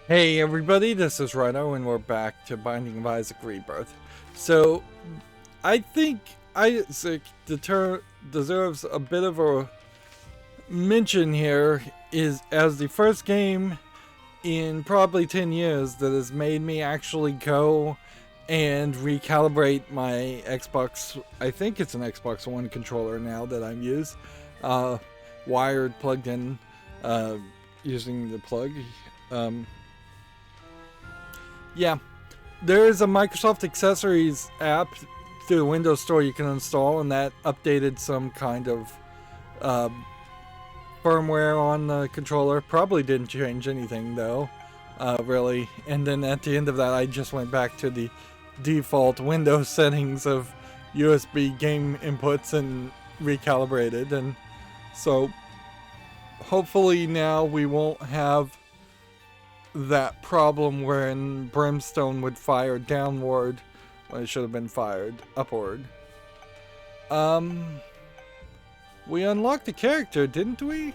Hey everybody, this is Rydo and we're back to Binding of Isaac Rebirth. So, I think Isaac deserves a bit of a mention here is as the first game in probably 10 years that has made me actually go and recalibrate my Xbox. I think it's an Xbox One controller now that I'm using, wired, plugged in, using the plug. Yeah, there is a Microsoft Accessories app through the Windows Store you can install, and that updated some kind of uh, firmware on the controller. Probably didn't change anything though, really. And then at the end of that, I just went back to the default Windows settings of USB game inputs and recalibrated. And so hopefully now we won't have that problem wherein brimstone would fire downward when it should have been fired upward. We unlocked a character, didn't we?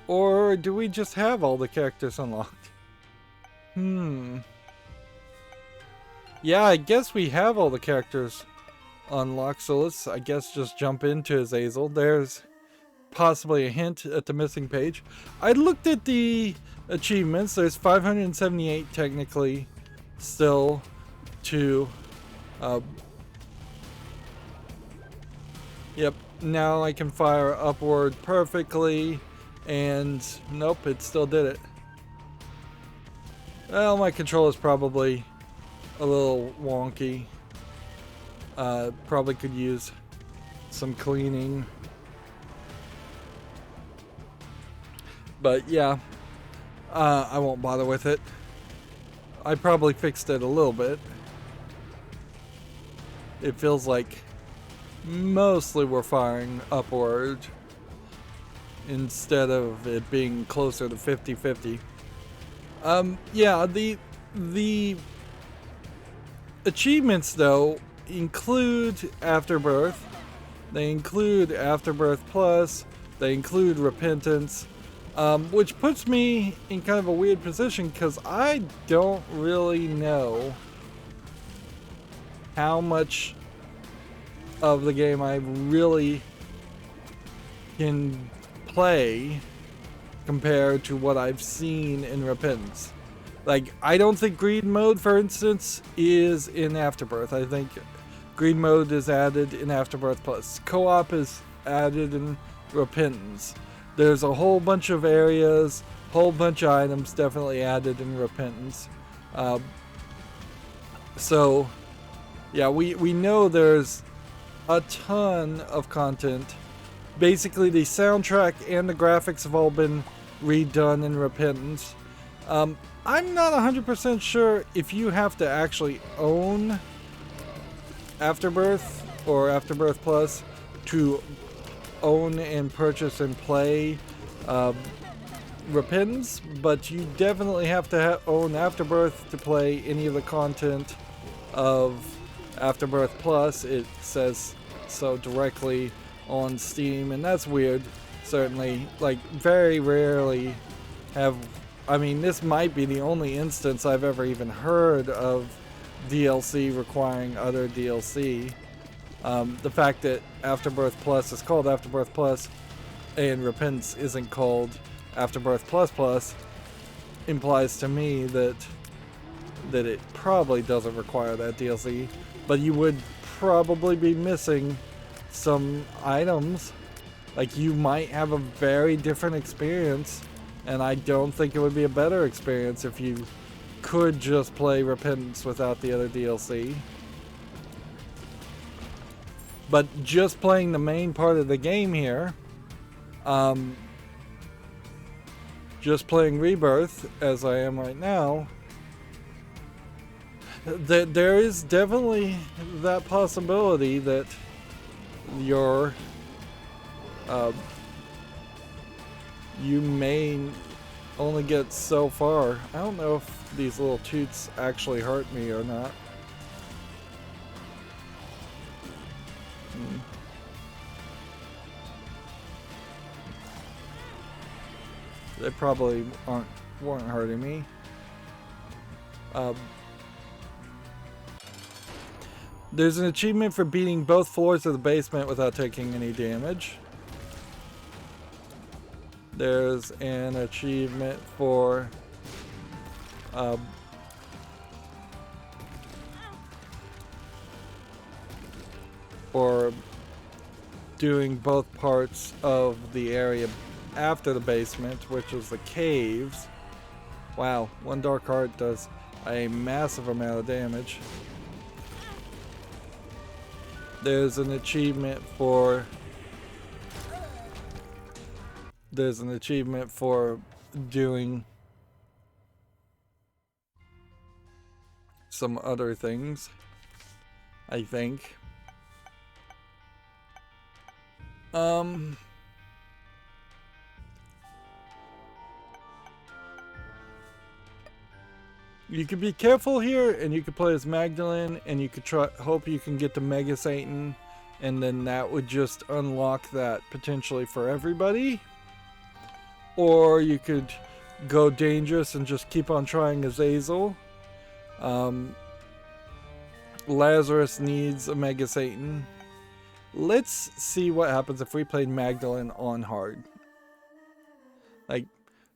Or do we just have all the characters unlocked? Yeah, I guess we have all the characters unlocked, so let's, I guess, just jump into Azazel. There's possibly a hint at the missing page. I looked at the achievements. There's 578 technically still to yep, now I can fire upward perfectly, and nope, it still did it. Well, my controller's probably a little wonky. Probably could use some cleaning. But yeah, I won't bother with it. I probably fixed it a little bit. It feels like mostly we're firing upward instead of it being closer to 50-50. Yeah, the achievements though include Afterbirth. They include Afterbirth Plus. They include Repentance. Which puts me in kind of a weird position because I don't really know how much of the game I really can play compared to what I've seen in Repentance. Like, I don't think Greed Mode, for instance, is in Afterbirth. I think Greed Mode is added in Afterbirth Plus. Co-op is added in Repentance. There's a whole bunch of areas, whole bunch of items definitely added in Repentance. So, yeah, we know there's a ton of content. Basically, the soundtrack and the graphics have all been redone in Repentance. I'm not 100% sure if you have to actually own Afterbirth or Afterbirth Plus to own and purchase and play Repentance, but you definitely have to own Afterbirth to play any of the content of Afterbirth Plus. It says so directly on Steam, and that's weird. Certainly, like, very rarely have, I mean, this might be the only instance I've ever even heard of DLC requiring other DLC. The fact that Afterbirth Plus is called Afterbirth Plus and Repentance isn't called Afterbirth Plus Plus implies to me that it probably doesn't require that DLC, but you would probably be missing some items. Like, you might have a very different experience, and I don't think it would be a better experience if you could just play Repentance without the other DLC. But just playing the main part of the game here, just playing Rebirth as I am right now, there is definitely that possibility that you may only get so far. I don't know if these little toots actually hurt me or not. They probably weren't hurting me. Um, there's an achievement for beating both floors of the basement without taking any damage. There's an achievement for doing both parts of the area after the basement, which is the caves. Wow, one dark heart does a massive amount of damage. There's an achievement for doing some other things, I think. You could be careful here, and you could play as Magdalene, and you could hope you can get to Mega Satan, and then that would just unlock that potentially for everybody. Or you could go dangerous and just keep on trying Azazel. Lazarus needs a Mega Satan. Let's see what happens if we played Magdalene on hard. Like,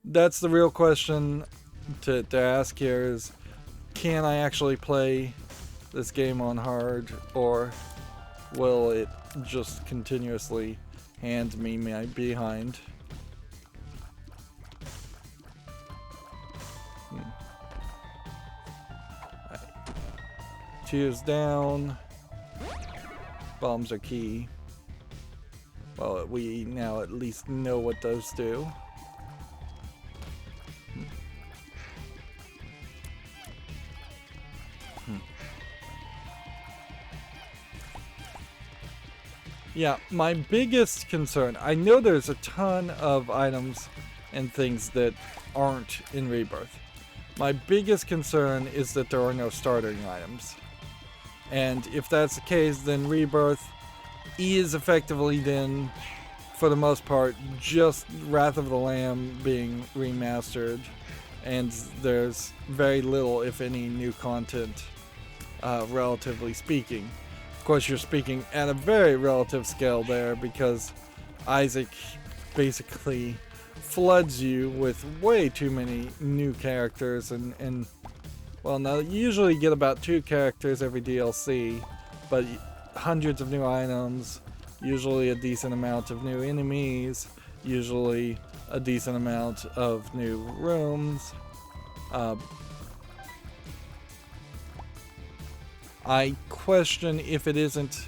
that's the real question to ask here is, can I actually play this game on hard, or will it just continuously hand me my behind? Right. Tears down. Bombs are key. Well, we now at least know what those do. Yeah, my biggest concern, I know there's a ton of items and things that aren't in Rebirth. My biggest concern is that there are no starting items. And if that's the case, then Rebirth is effectively then, for the most part, just Wrath of the Lamb being remastered. And there's very little, if any, new content, relatively speaking. Of course, you're speaking at a very relative scale there, because Isaac basically floods you with way too many new characters, and well, now you usually get about 2 characters every DLC, but hundreds of new items, usually a decent amount of new enemies, usually a decent amount of new rooms. I question if it isn't,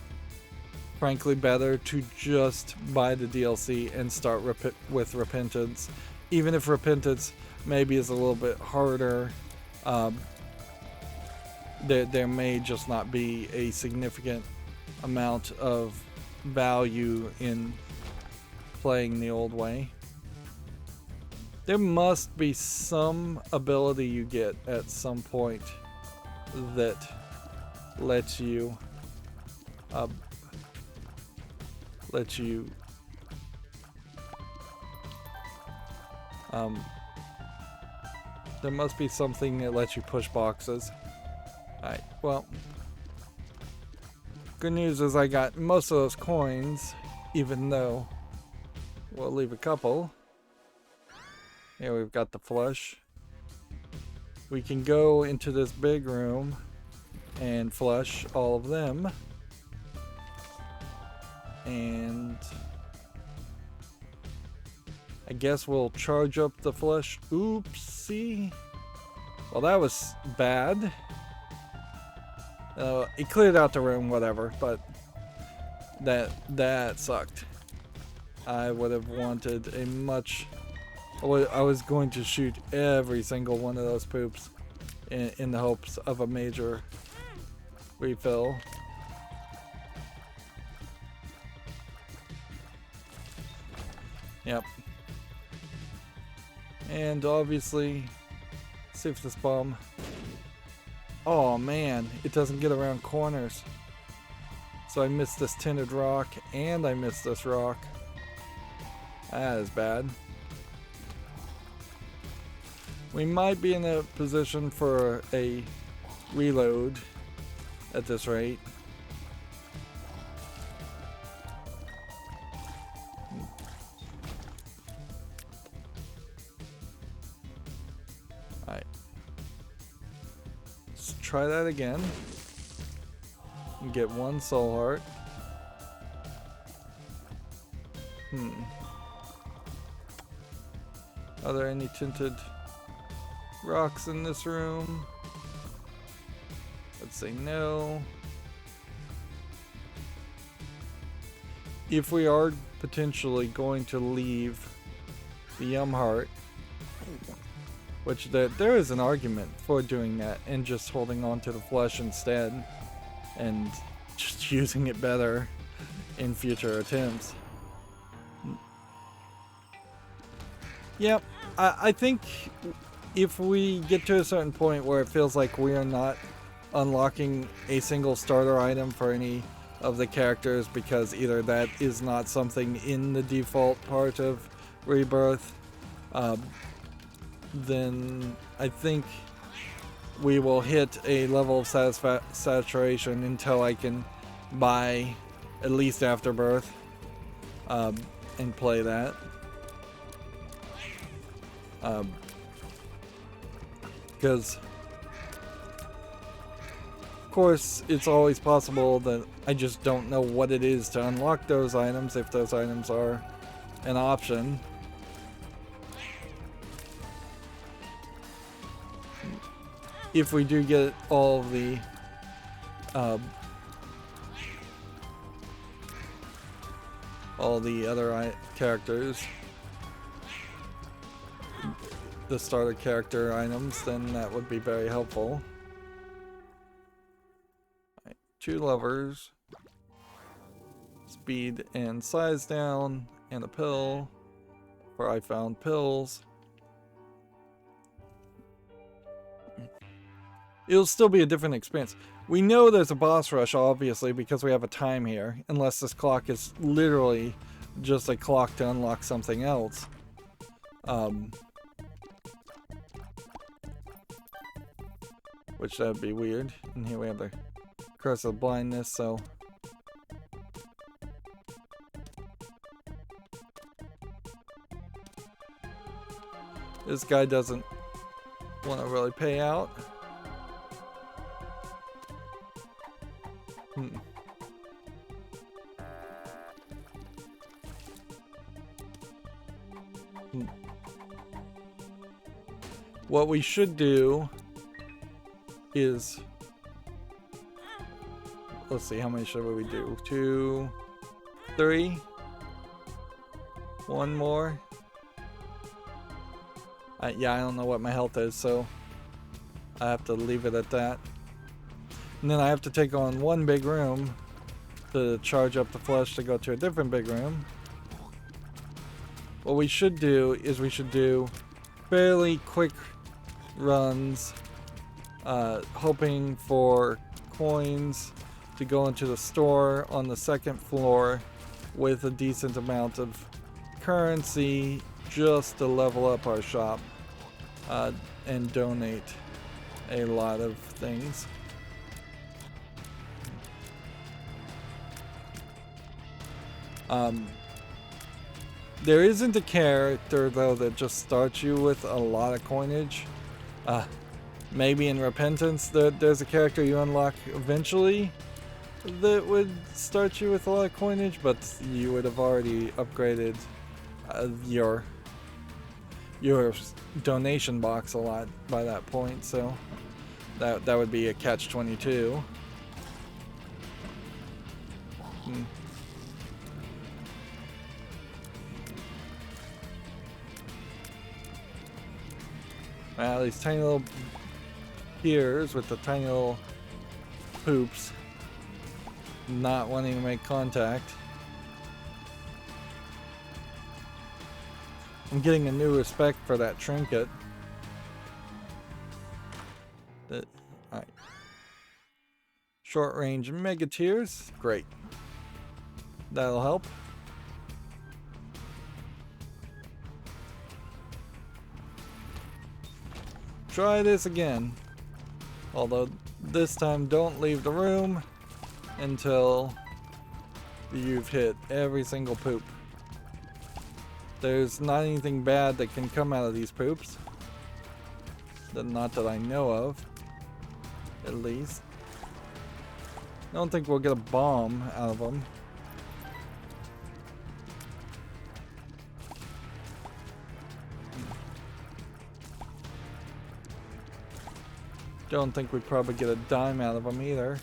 frankly, better to just buy the DLC and start with Repentance. Even if Repentance maybe is a little bit harder, there may just not be a significant amount of value in playing the old way. There must be some ability you get at some point that lets you there must be something that lets you push boxes. Alright, well, good news is I got most of those coins, even though we'll leave a couple. Here we've got the flush. We can go into this big room and flush all of them. And I guess we'll charge up the flush. Oopsie. Well, that was bad. It cleared out the room, whatever, but that sucked. I would have wanted a much... I was going to shoot every single one of those poops in the hopes of a major refill. Yep. And obviously, see if this bomb... Oh man, it doesn't get around corners. So I missed this tinted rock, and I missed this rock. That is bad. We might be in a position for a reload at this rate. Alright. Let's try that again. And get one soul heart. Are there any tinted rocks in this room? Let's say no. If we are potentially going to leave the Yum Heart, which there is an argument for doing that and just holding on to the flesh instead and just using it better in future attempts. Yep, I think if we get to a certain point where it feels like we are not unlocking a single starter item for any of the characters because either that is not something in the default part of Rebirth, then I think we will hit a level of saturation until I can buy at least Afterbirth and play that. Because of course it's always possible that I just don't know what it is to unlock those items, if those items are an option. If we do get all the other characters, the starter character items, then that would be very helpful. Right, 2 levers, speed and size down, and a pill, where I found pills. It'll still be a different experience. We know there's a boss rush, obviously, because we have a time here, unless this clock is literally just a clock to unlock something else. Which that'd be weird. And here we have the Curse of Blindness, so this guy doesn't want to really pay out. What we should do is, let's see, how many should we do? 2, 3, 1 more. Yeah, I don't know what my health is, so I have to leave it at that. And then I have to take on 1 big room to charge up the flesh to go to a different big room. What we should do is we should do fairly quick runs, hoping for coins to go into the store on the 2nd floor with a decent amount of currency just to level up our shop and donate a lot of things. There isn't a character though that just starts you with a lot of coinage. Maybe in Repentance there's a character you unlock eventually that would start you with a lot of coinage, but you would have already upgraded your donation box a lot by that point, so that would be a catch-22. Wow, these tiny little ears with the tiny little poops not wanting to make contact. I'm getting a new respect for that trinket. Alright. Short range mega tears. Great. That'll help. try this again. Although this time don't leave the room until you've hit every single poop. There's not anything bad that can come out of these poops. Not that I know of, at least. I don't think we'll get a bomb out of them. Don't think we'd probably get a dime out of them either.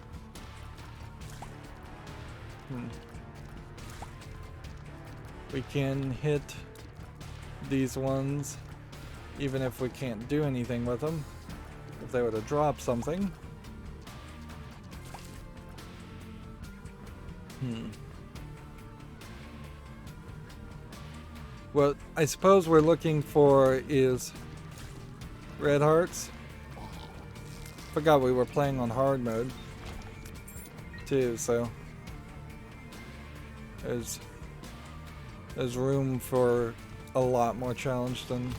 We can hit these ones even if we can't do anything with them. If they were to drop something. What I suppose we're looking for is red hearts. Forgot we were playing on hard mode too, so there's room for a lot more challenge than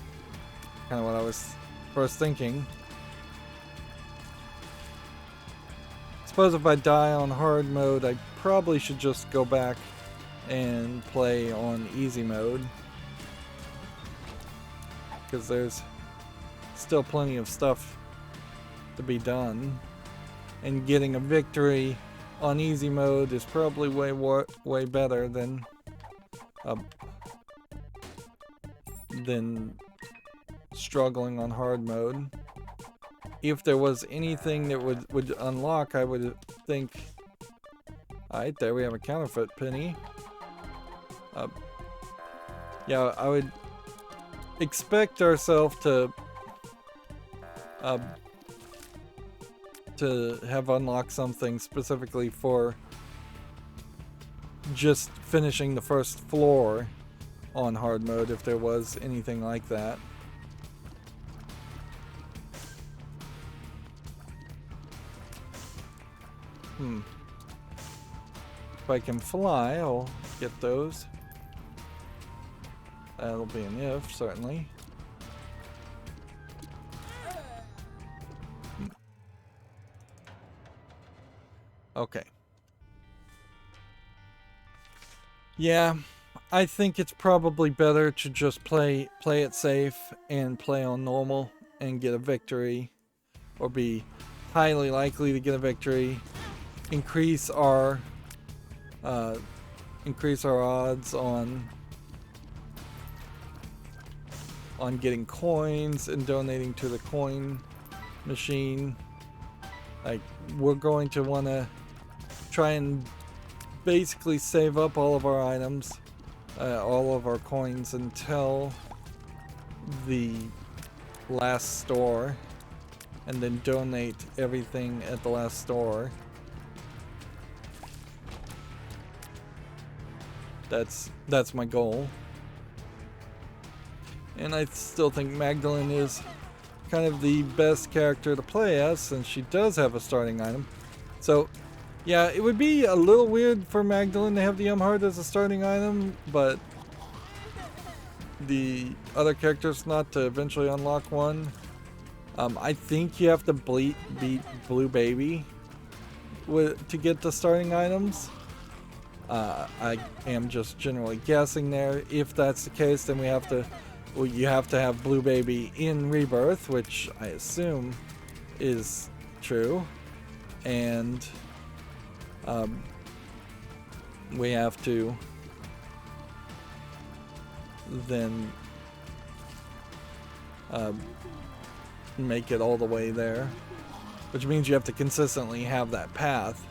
kind of what I was first thinking. Suppose if I die on hard mode, I probably should just go back and play on easy mode, because there's still plenty of stuff to be done, and getting a victory on easy mode is probably way better than struggling on hard mode. If there was anything that would unlock, I would think. Alright, there we have a counterfeit penny. Yeah, I would expect ourselves to have unlocked something specifically for just finishing the first floor on hard mode, if there was anything like that. If I can fly, I'll get those. That'll be an if, certainly. Okay. Yeah, I think it's probably better to just play it safe and play on normal and get a victory, or be highly likely to get a victory. Increase our odds on getting coins and donating to the coin machine. Like, we're going to want to try and basically save up all of our items, all of our coins, until the last store, and then donate everything at the last store. That's my goal. And I still think Magdalene is kind of the best character to play as, since she does have a starting item. So yeah, it would be a little weird for Magdalene to have the heart as a starting item, but the other characters not to eventually unlock one. I think you have to beat Blue Baby to get the starting items. I am just generally guessing there. If that's the case, then you have to have Blue Baby in Rebirth, which I assume is true, and we have to then make it all the way there, which means you have to consistently have that path,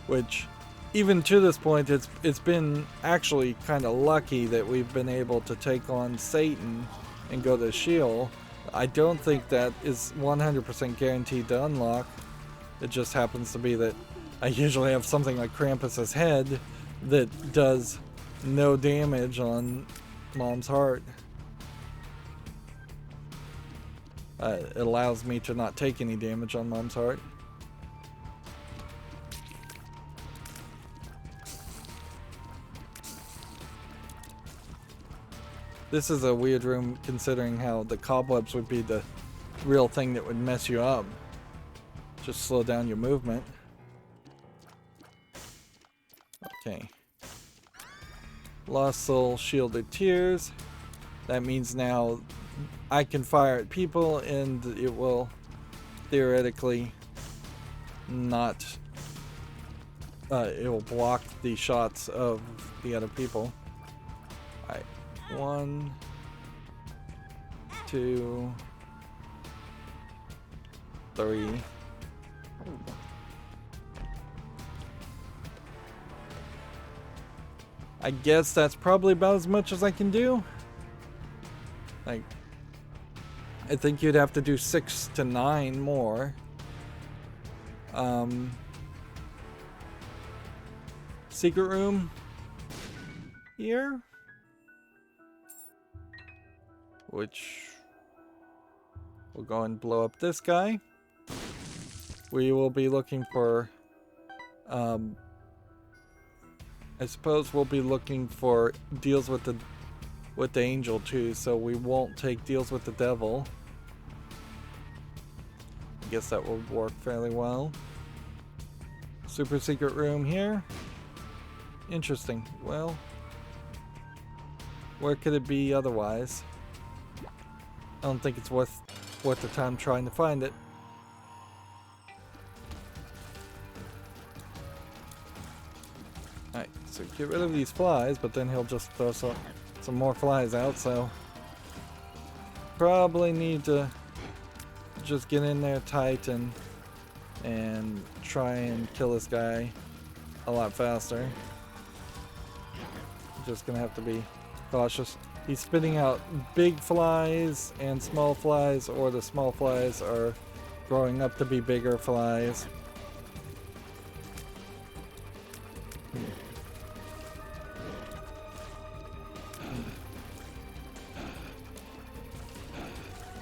which even to this point it's been actually kind of lucky that we've been able to take on Satan and go to Sheol. I don't think that is 100% guaranteed to unlock. It just happens to be that I usually have something like Krampus's head that does no damage on Mom's heart. It allows me to not take any damage on Mom's heart. This is a weird room considering how the cobwebs would be the real thing that would mess you up. Just slow down your movement. Okay. Lost Soul, Shielded Tears. That means now I can fire at people and it will theoretically not... it will block the shots of the other people. Alright. 1, 2, 3. I guess that's probably about as much as I can do. Like, I think you'd have to do 6 to 9 more. Secret room here, which we'll go and blow up this guy. We will be looking for, I suppose we'll be looking for deals with the angel too, so we won't take deals with the devil. I guess that will work fairly well. Super secret room here. Interesting. Well, where could it be otherwise? I don't think it's worth the time trying to find it. Alright, so get rid of these flies, but then he'll just throw some more flies out, so probably need to just get in there tight and try and kill this guy a lot faster. Just gonna have to be cautious. He's spitting out big flies and small flies, or the small flies are growing up to be bigger flies.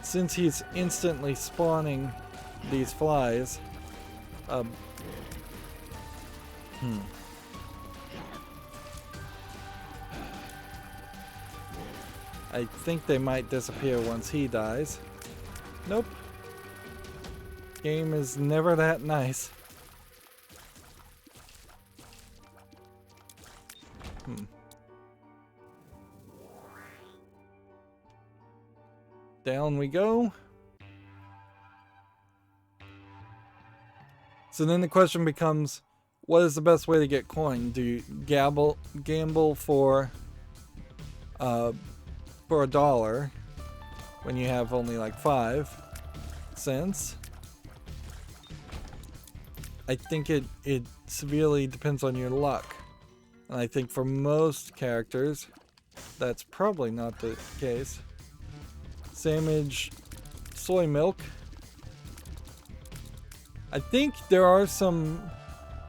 Since he's instantly spawning these flies, I think they might disappear once he dies. Nope. Game is never that nice. Down we go. So then the question becomes, what is the best way to get coin? Do you gamble for $1 when you have only like 5 cents? I think it severely depends on your luck. And I think for most characters, that's probably not the case. Sandwich, soy milk. I think there are some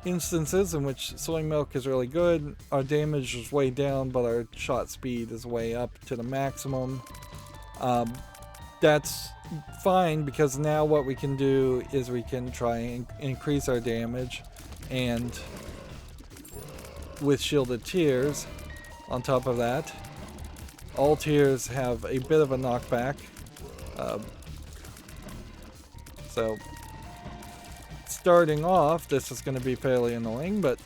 instances in which soy milk is really good. Our damage is way down, but our shot speed is way up to the maximum. That's fine, because now what we can do is we can try and increase our damage, and with Shielded Tears on top of that. All tears have a bit of a knockback. So starting off, this is going to be fairly annoying, but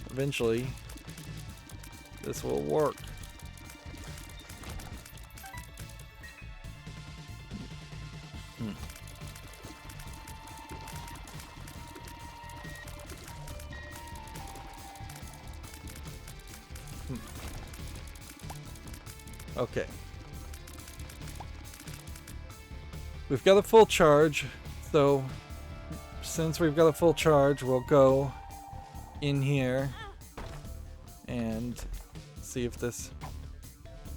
eventually this will work. Okay. We've got a full charge, so since we've got a full charge, we'll go in here and see if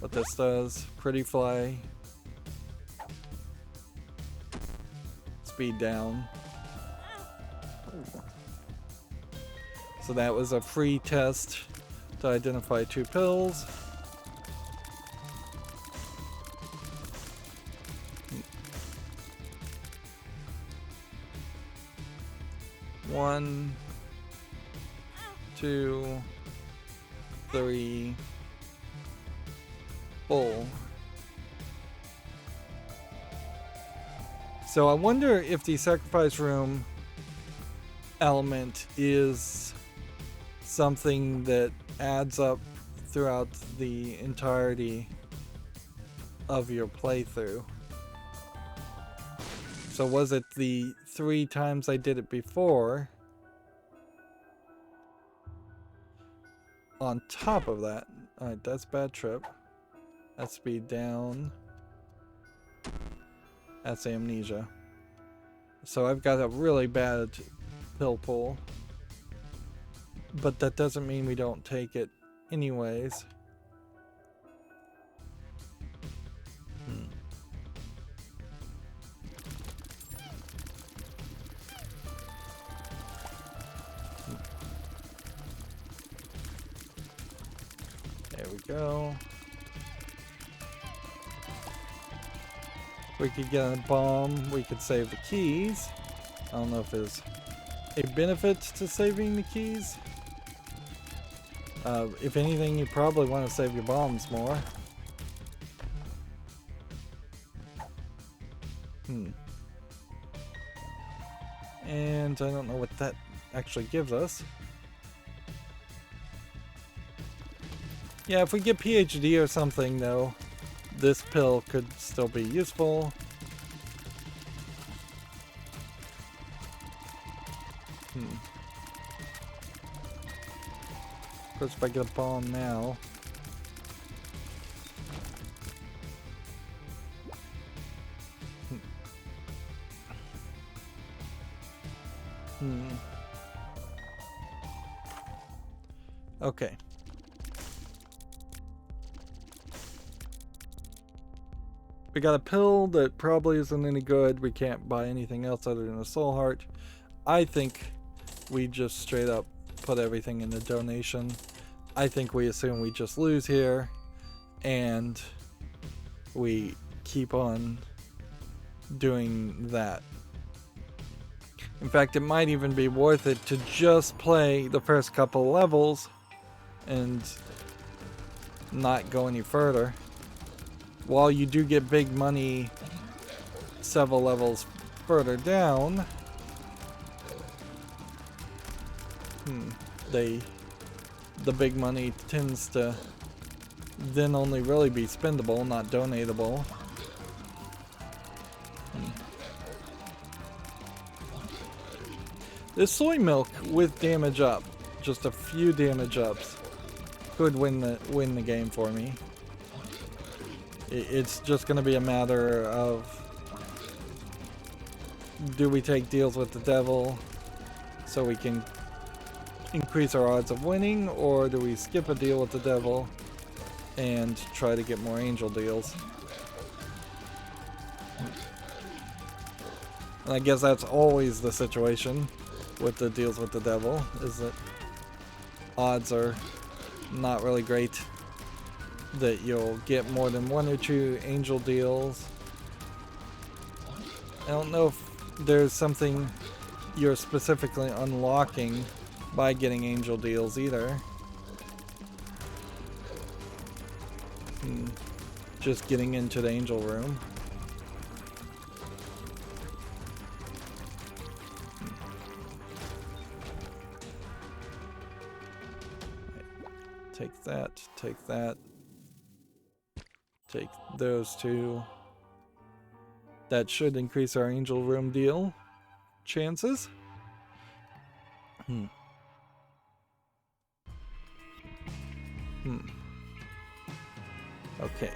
what this does. Pretty fly. Speed down. So that was a free test to identify 2 pills. One, 2, 3, full. So I wonder if the sacrifice room element is something that adds up throughout the entirety of your playthrough. So was it the 3 times I did it before? On top of that, alright, that's bad trip. That's speed down. That's amnesia. So I've got a really bad pill pull. But that doesn't mean we don't take it anyways. There we go. We could get a bomb, we could save the keys. I don't know if there's a benefit to saving the keys. If anything, you probably want to save your bombs more. And I don't know what that actually gives us. Yeah, if we get PhD or something though, this pill could still be useful. Of course, if I get a bomb now. Okay. We got a pill that probably isn't any good. We can't buy anything else other than a soul heart. I think we just straight up put everything in the donation. I think we assume we just lose here and we keep on doing that. In fact, it might even be worth it to just play the first couple levels and not go any further. While you do get big money several levels further down, the big money tends to then only really be spendable, not donatable. This soy milk with damage up, just a few damage ups, could win the game for me. It's just going to be a matter of, do we take deals with the devil so we can increase our odds of winning, or do we skip a deal with the devil and try to get more angel deals? And I guess that's always the situation with the deals with the devil, is that odds are not really great that you'll get more than 1 or 2 angel deals. I don't know if there's something you're specifically unlocking by getting angel deals either. Just getting into the angel room. Take that, take that. Take those 2. That should increase our angel room deal chances. Okay.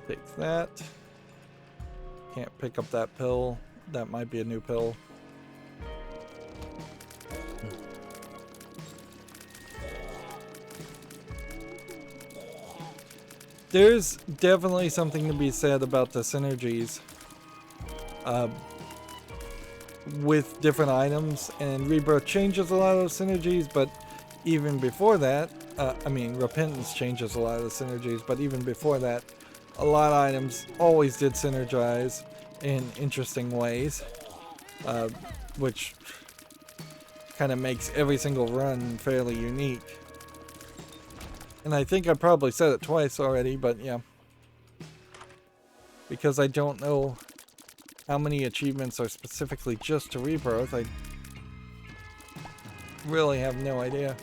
Take that. Can't pick up that pill. That might be a new pill. There's definitely something to be said about the synergies with different items, and Rebirth changes a lot of those synergies, but even before that, I mean, Repentance changes a lot of the synergies, but even before that, a lot of items always did synergize in interesting ways. which kind of makes every single run fairly unique. And I think I probably said it twice already, but yeah. Because I don't know how many achievements are specifically just to Rebirth, I really have no idea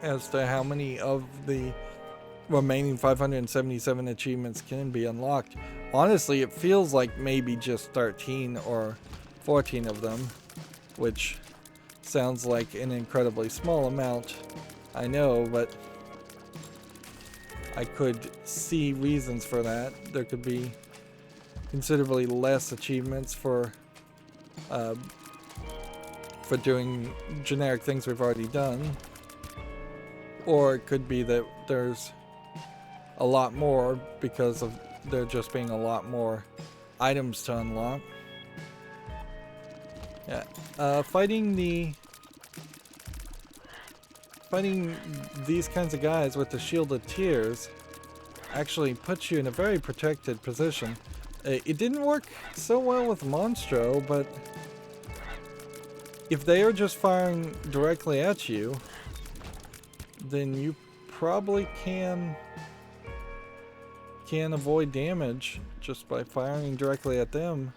as to how many of the remaining 577 achievements can be unlocked. Honestly, it feels like maybe just 13 or 14 of them, which sounds like an incredibly small amount, I know, but I could see reasons for that. There could be considerably less achievements for doing generic things we've already done, or it could be that there's a lot more because of there just being a lot more items to unlock. Yeah, fighting these kinds of guys with the Shield of Tears actually puts you in a very protected position. It didn't work so well with Monstro, but if they are just firing directly at you, then you probably can avoid damage just by firing directly at them.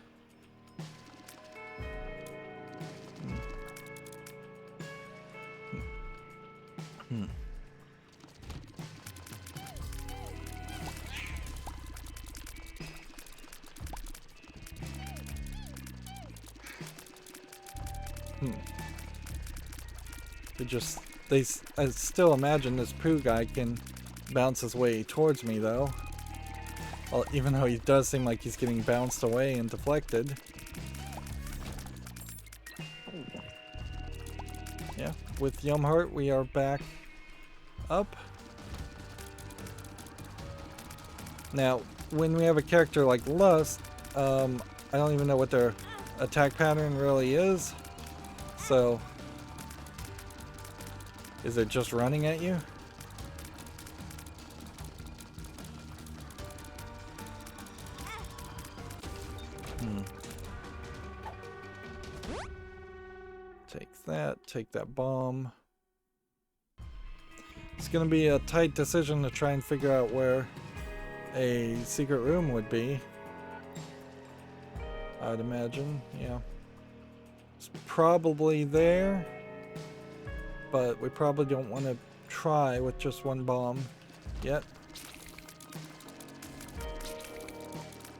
I still imagine this poo guy can bounce his way towards me though. Well, even though he does seem like he's getting bounced away and deflected. Yeah, with Yumheart we are back up. Now, when we have a character like Lust, I don't even know what their attack pattern really is. So, is it just running at you? Take that bomb. It's gonna be a tight decision to try and figure out where a secret room would be. I would imagine, yeah. It's probably there, but we probably don't want to try with just one bomb yet.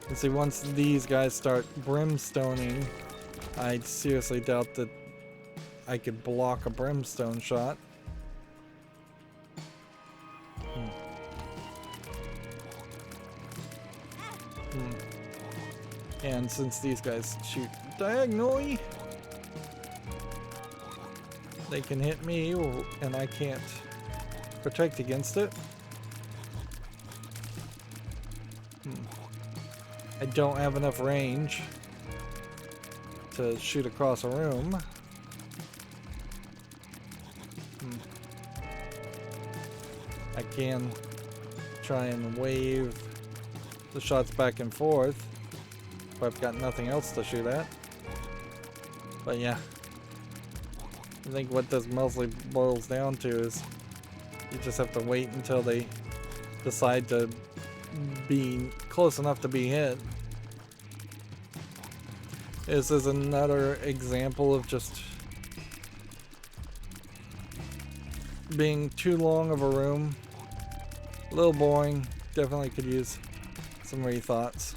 And see, once these guys start brimstoning, I seriously doubt that I could block a brimstone shot. And since these guys shoot diagonally, they can hit me and I can't protect against it. I don't have enough range to shoot across a room. I can try and wave the shots back and forth if I've got nothing else to shoot at. But yeah, I think what this mostly boils down to is you just have to wait until they decide to be close enough to be hit. This is another example of just being too long of a room. A little boring. Definitely could use some rethoughts.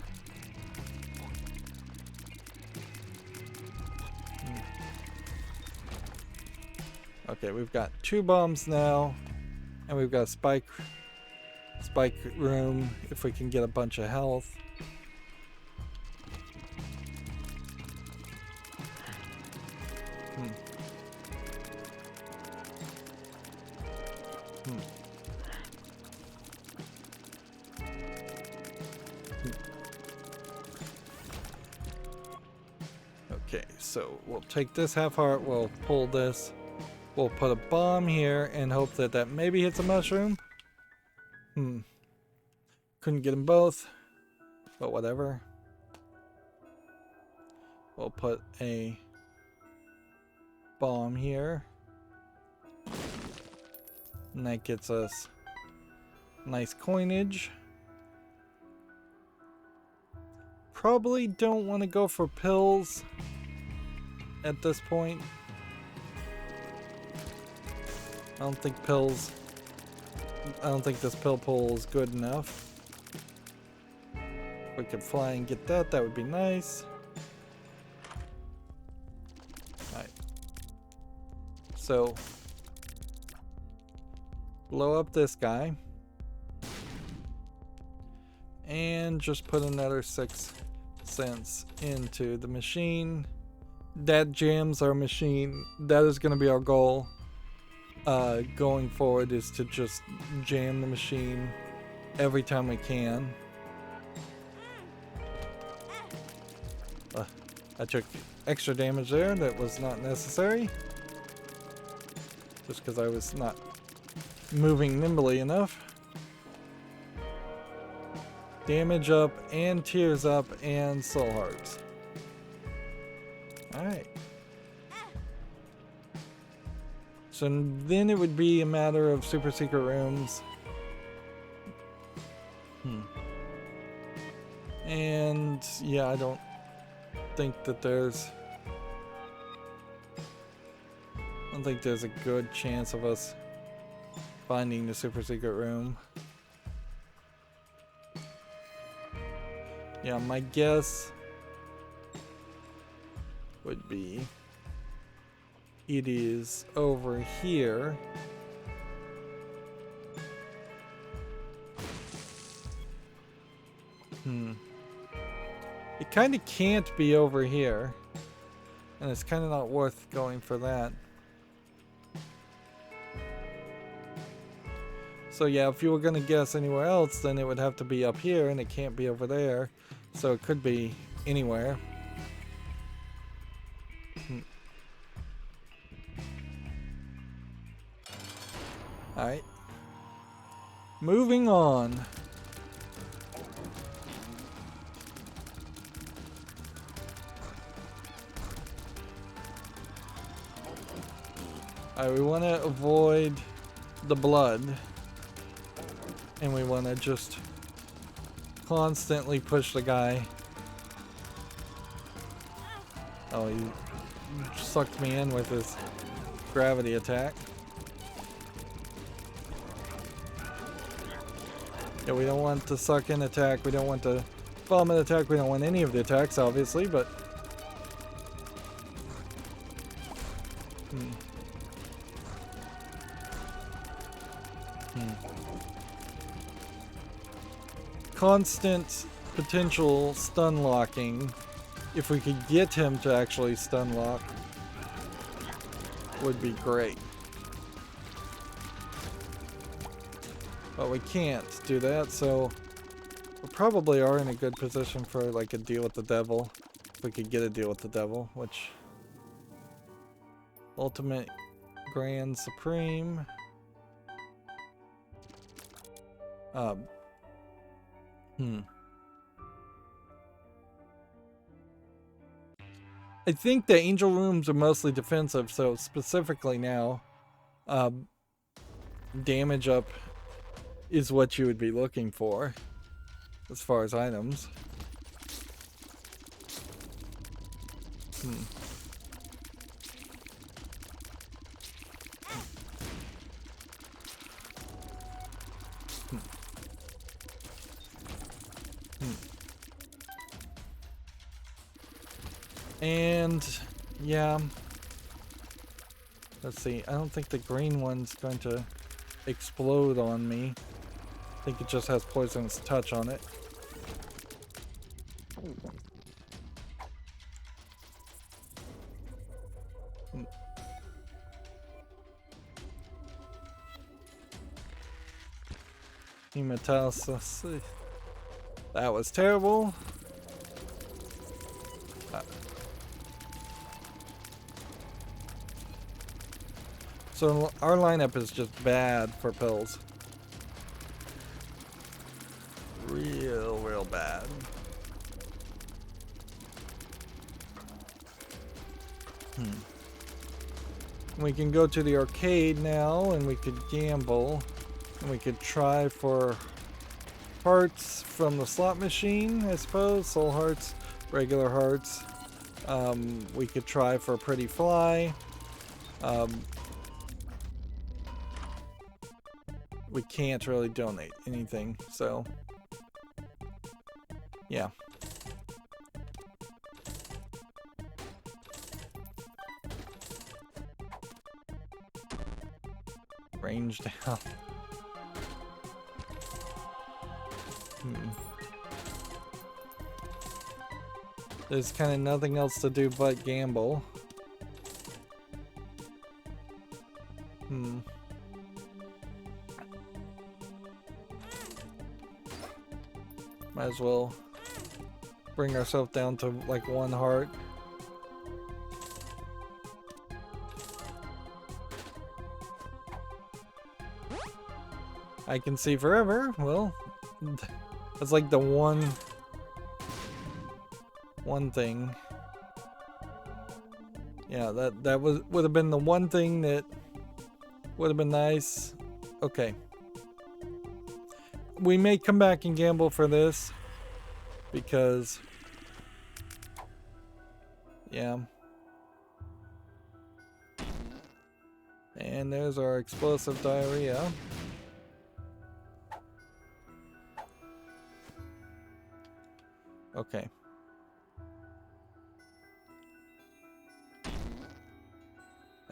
Okay, we've got 2 bombs now, and we've got a spike room if we can get a bunch of health. Okay, so we'll take this half heart, we'll pull this, we'll put a bomb here and hope that that maybe hits a mushroom. Couldn't get them both, but whatever. We'll put a bomb here. And that gets us nice coinage. Probably don't want to go for pills at this point. I don't think this pill pull is good enough. If we could fly and get that, that would be nice. Alright. So, blow up this guy. And just put another 6 cents into the machine. That jams our machine. That is going to be our goal. Going forward is to just jam the machine every time we can. I took extra damage there that was not necessary. Just because I was not moving nimbly enough. Damage up and tears up and soul hearts. Alright. So then it would be a matter of super secret rooms. And yeah, I don't think that there's a good chance of us finding the super secret room. Yeah, my guess would be it is over here. It kind of can't be over here. And it's kind of not worth going for that. So yeah, if you were going to guess anywhere else, then it would have to be up here, and it can't be over there. So it could be anywhere. Alright. Moving on. Alright, we want to avoid the blood. And we want to just constantly push the guy. Oh, he sucked me in with his gravity attack. Yeah, we don't want the suck in attack. We don't want the vomit attack. We don't want any of the attacks, obviously, but... Constant potential stun locking, if we could get him to actually stun lock, would be great. But we can't do that, so we probably are in a good position for like a deal with the devil. If we could get a deal with the devil, which... Ultimate Grand Supreme. I think the angel rooms are mostly defensive, so specifically now, damage up is what you would be looking for as far as items. And yeah, let's see, I don't think the green one's going to explode on me. I think it just has poisonous touch on it. Hematalysis. That was terrible. So our lineup is just bad for pills. Real bad. We can go to the arcade now and we could gamble. And we could try for hearts from the slot machine, I suppose. Soul hearts, regular hearts. We could try for a pretty fly. We can't really donate anything, so yeah. Range down. There's kind of nothing else to do but gamble. Might as well bring ourselves down to like 1 heart. I can see forever. Well, that's like the one thing. Yeah, that would have been the one thing that would have been nice. Okay. We may come back and gamble for this because yeah. And there's our explosive diarrhea. Okay.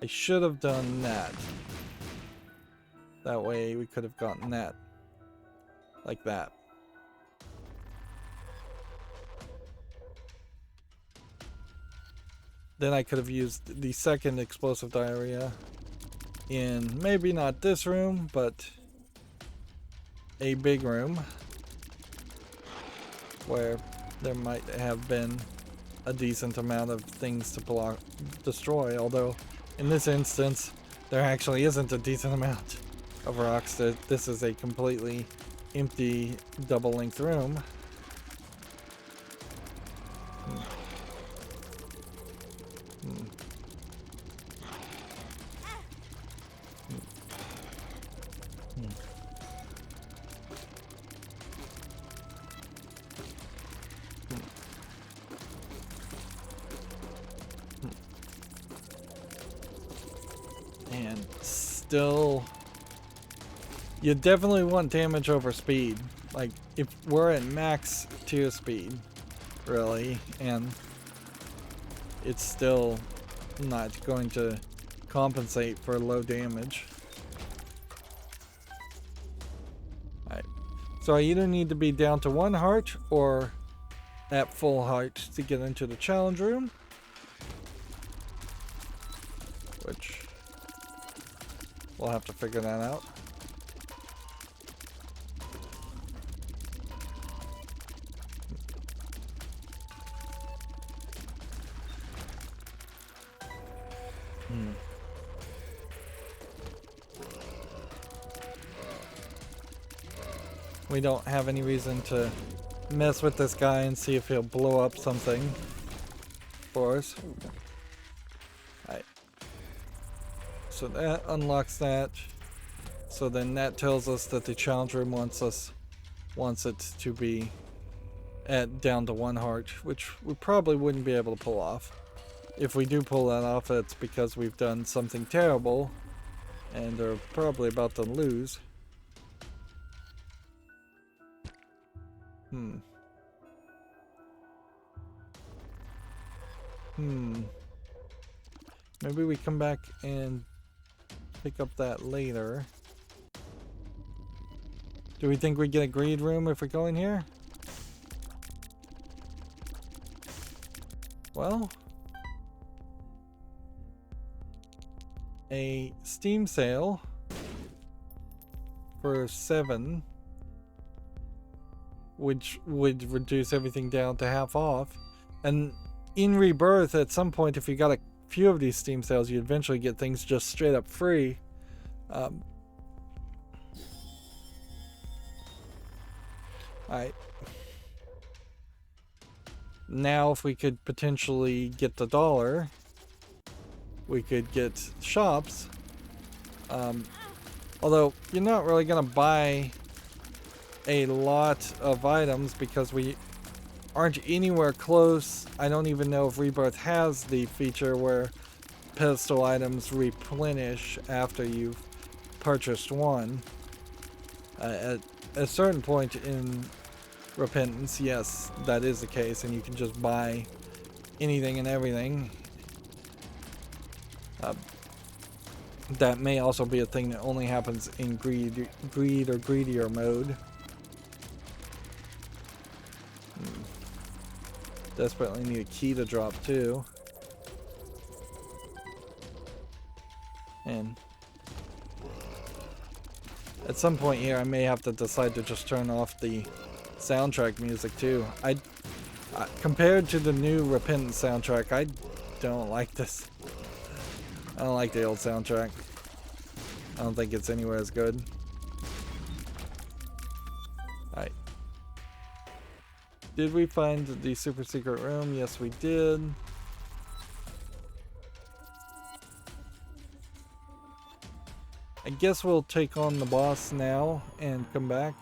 I should have done that. That way we could have gotten that. Like that. Then I could have used the second explosive diarrhea in maybe not this room, but a big room where there might have been a decent amount of things to destroy, although in this instance there actually isn't a decent amount of rocks. This is a completely empty double length room. And still, you definitely want damage over speed. Like, if we're at max tier speed, really, and it's still not going to compensate for low damage. Alright, so I either need to be down to 1 heart or at full heart to get into the challenge room, which we'll have to figure that out. We don't have any reason to mess with this guy and see if he'll blow up something for us. Alright. So that unlocks that. So then that tells us that the challenge room wants it to be at down to 1 heart, which we probably wouldn't be able to pull off. If we do pull that off, it's because we've done something terrible and are probably about to lose. Maybe we come back and pick up that later. Do we think we get a greed room if we go in here? Well, a Steam sale for 7, which would reduce everything down to half off. And in Rebirth, at some point, if you got a few of these Steam sales, you eventually get things just straight up free. Alright. Now if we could potentially get the $1, we could get shops. Although you're not really gonna buy a lot of items because we aren't anywhere close. I don't even know if Rebirth has the feature where pedestal items replenish after you've purchased one. At a certain point in Repentance, yes, that is the case, and you can just buy anything and everything. That may also be a thing that only happens in greed or greedier mode. Desperately need a key to drop too. And at some point here I may have to decide to just turn off the soundtrack music too. I compared to the new Repentance soundtrack, I don't like this. I don't like the old soundtrack. I don't think it's anywhere as good. Alright. Did we find the super secret room? Yes, we did. I guess we'll take on the boss now and come back.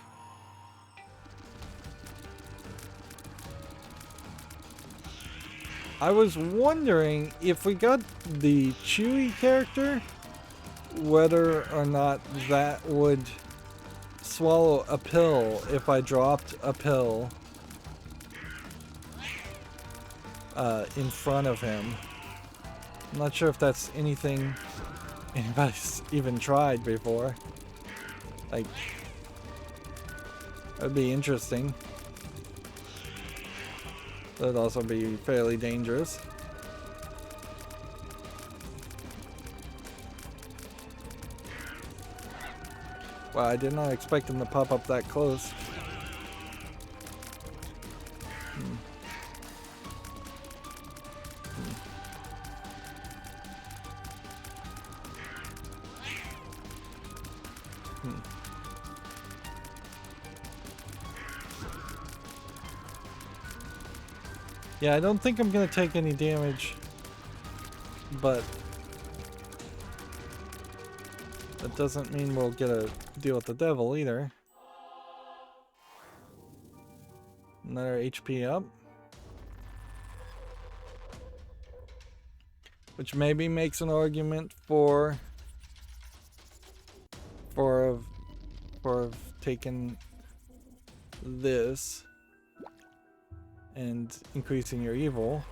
I was wondering if we got the Chewy character, whether or not that would swallow a pill if I dropped a pill in front of him. I'm not sure if that's anything anybody's even tried before. Like, that'd be interesting. That'd also be fairly dangerous. Wow, I did not expect him to pop up that close. Yeah, I don't think I'm gonna take any damage, but that doesn't mean we'll get a deal with the devil either. Another HP up, which maybe makes an argument for taking this and increasing your evil.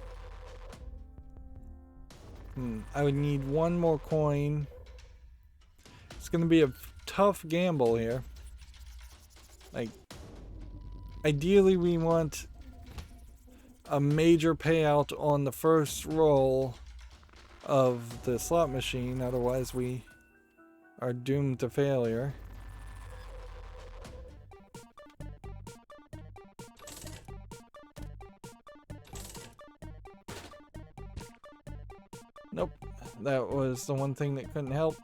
I would need one more coin. It's gonna be a tough gamble here. Like, ideally we want a major payout on the first roll of the slot machine, otherwise we are doomed to failure. Nope, that was the one thing that couldn't help.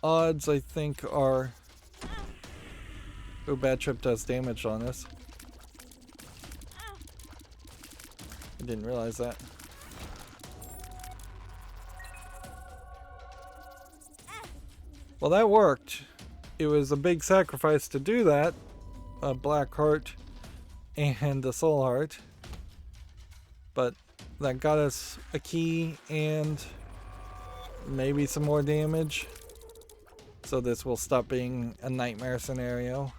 Odds, I think, are... Oh, Bad Trip does damage on us. I didn't realize that. Well, that worked. It was a big sacrifice to do that. A black heart and a soul heart. But that got us a key and maybe some more damage. So this will stop being a nightmare scenario.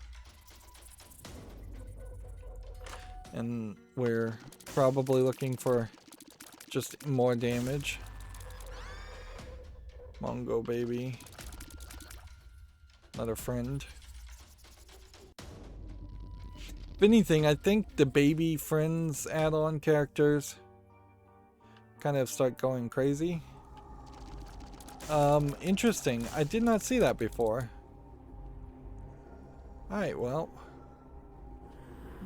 And we're probably looking for just more damage. Mongo baby. Another friend. If anything, I think the baby friends add-on characters kind of start going crazy. Interesting. I did not see that before. Alright, well.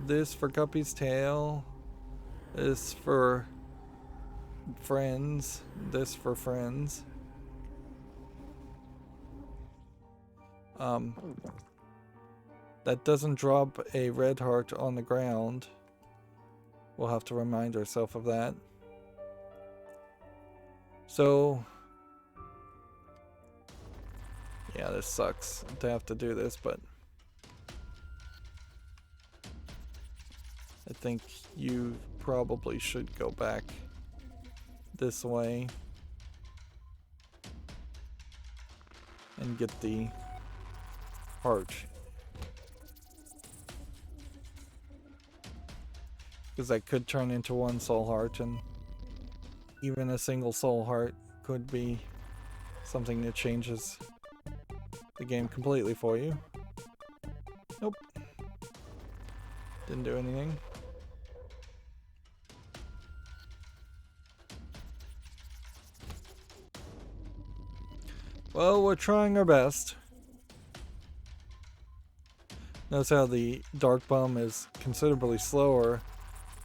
This for Guppy's tail. This for friends. This for friends. That doesn't drop a red heart on the ground. We'll have to remind ourselves of that. So, yeah, this sucks to have to do this, but I think you probably should go back this way and get the heart. Because that could turn into one soul heart, and even a single soul heart could be something that changes the game completely for you. Nope. Didn't do anything. Well, we're trying our best. Notice how the Dark Bum is considerably slower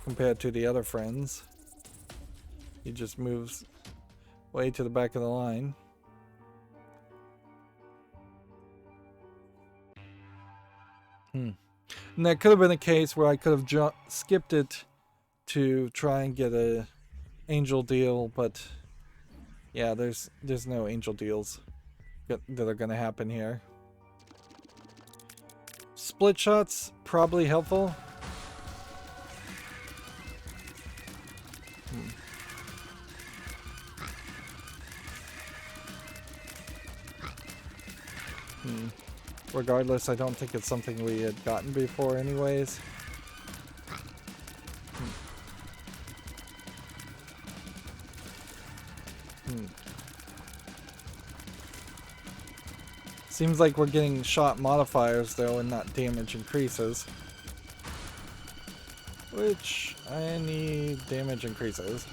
compared to the other friends. He just moves way to the back of the line. And that could have been a case where I could have skipped it to try and get a angel deal, but yeah, there's no angel deals that are going to happen here. Split shots, probably helpful. Regardless, I don't think it's something we had gotten before anyways. Seems like we're getting shot modifiers though and not damage increases. Which, I need damage increases.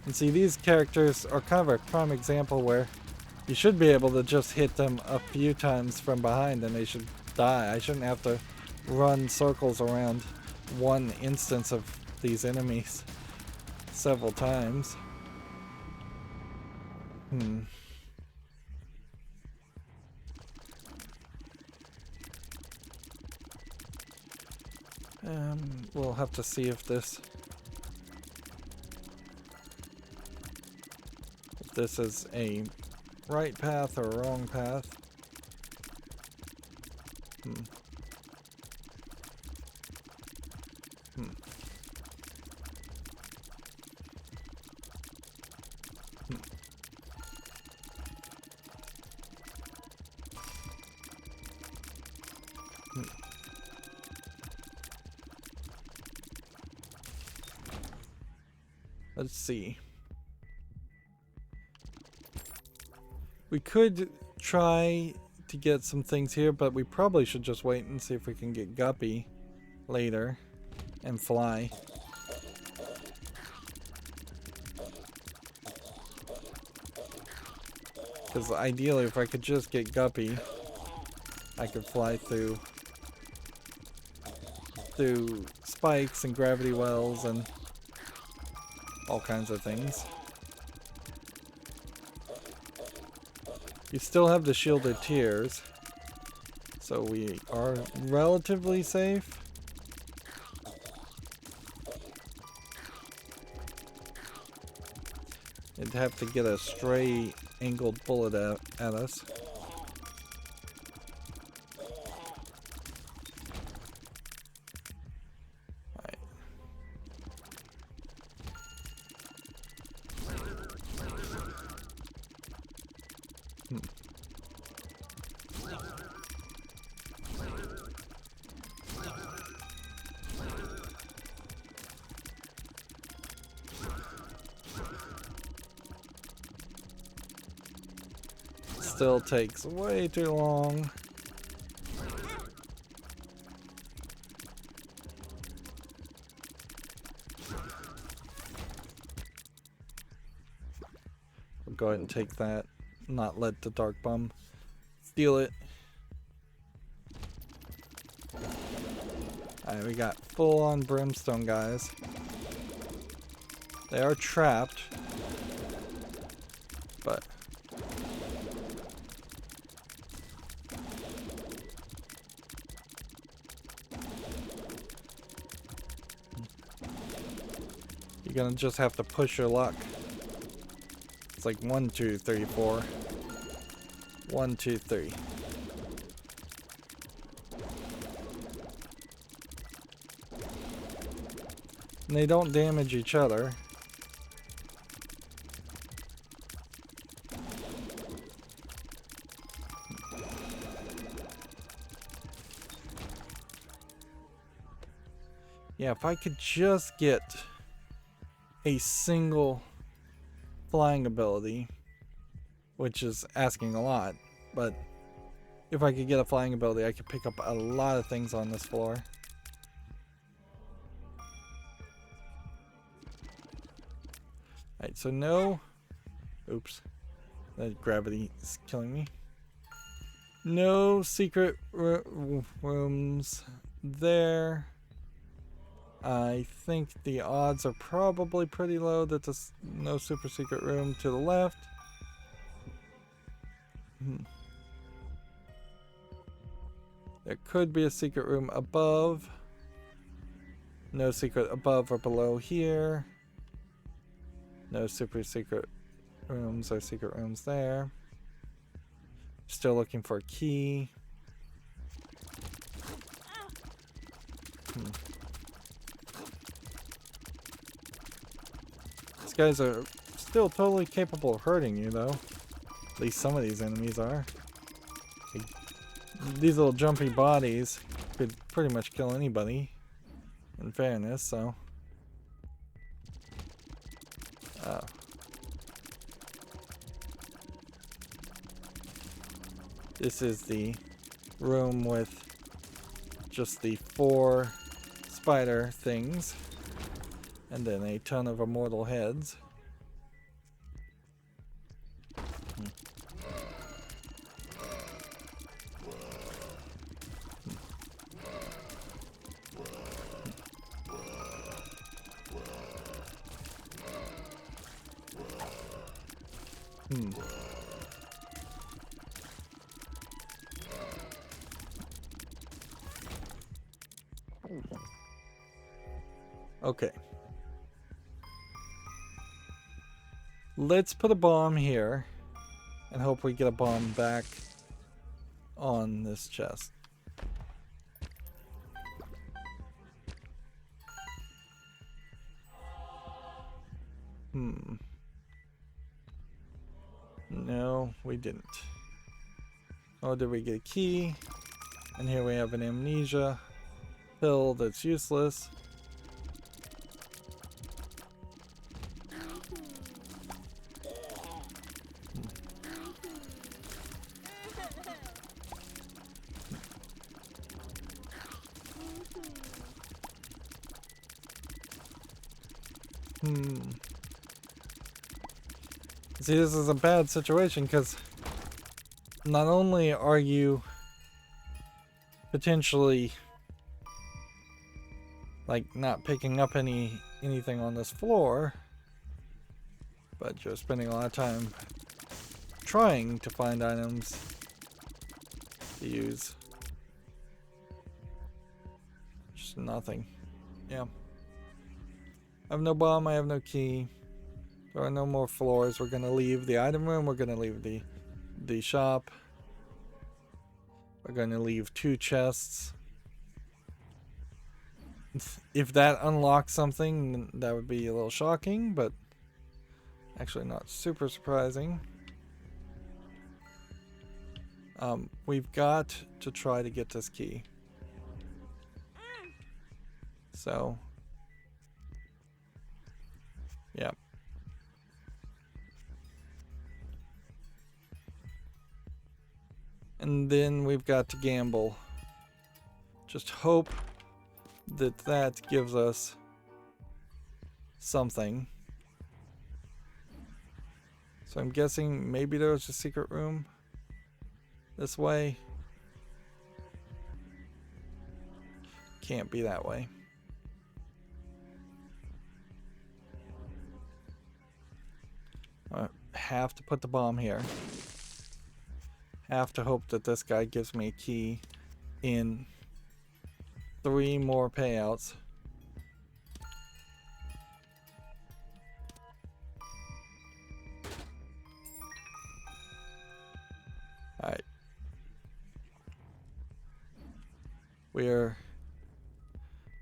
And see, these characters are kind of a prime example where you should be able to just hit them a few times from behind and they should die. I shouldn't have to run circles around one instance of these enemies several times. We'll have to see if this is a right path or a wrong path. Let's see. We could try to get some things here, but we probably should just wait and see if we can get Guppy later and fly. Because ideally, if I could just get Guppy, I could fly through spikes and gravity wells and all kinds of things. You still have the shielded tiers, so we are relatively safe. It'd have to get a stray angled bullet at us. Right. Still takes way too long. We'll go ahead and take that. Not let the Dark Bum steal it. Alright, we got full on brimstone guys. They are trapped, but You're gonna just have to push your luck. It's like 1, 2, 3, 4. 1, 2, 3. And they don't damage each other. Yeah, if I could just get a single flying ability, which is asking a lot, but if I could get a flying ability, I could pick up a lot of things on this floor. Alright, so no... Oops. That gravity is killing me. No secret rooms there. I think the odds are probably pretty low that there's no super secret room to the left. There could be a secret room above. No secret above or below here. No super secret rooms or secret rooms there. Still looking for a key. These guys are still totally capable of hurting you, though. At least some of these enemies are. These little jumpy bodies could pretty much kill anybody, in fairness, so... Oh. This is the room with just the 4 spider things, and then a ton of immortal heads. Okay. Let's put a bomb here and hope we get a bomb back on this chest. No, we didn't. Oh, did we get a key? And here we have an amnesia pill that's useless. See, this is a bad situation because not only are you potentially like not picking up anything on this floor, but you're spending a lot of time trying to find items to use. Just nothing. Yeah. I have no bomb, I have no key. There are no more floors. We're gonna leave the item room, we're gonna leave the shop. We're gonna leave 2 chests. If that unlocks something, that would be a little shocking, but actually not super surprising. We've got to try to get this key. So, yeah. And then we've got to gamble. Just hope that that gives us something. So I'm guessing maybe there was a secret room this way. Can't be that way. I have to put the bomb here. Have to hope that this guy gives me a key in 3 more payouts. Alright. We're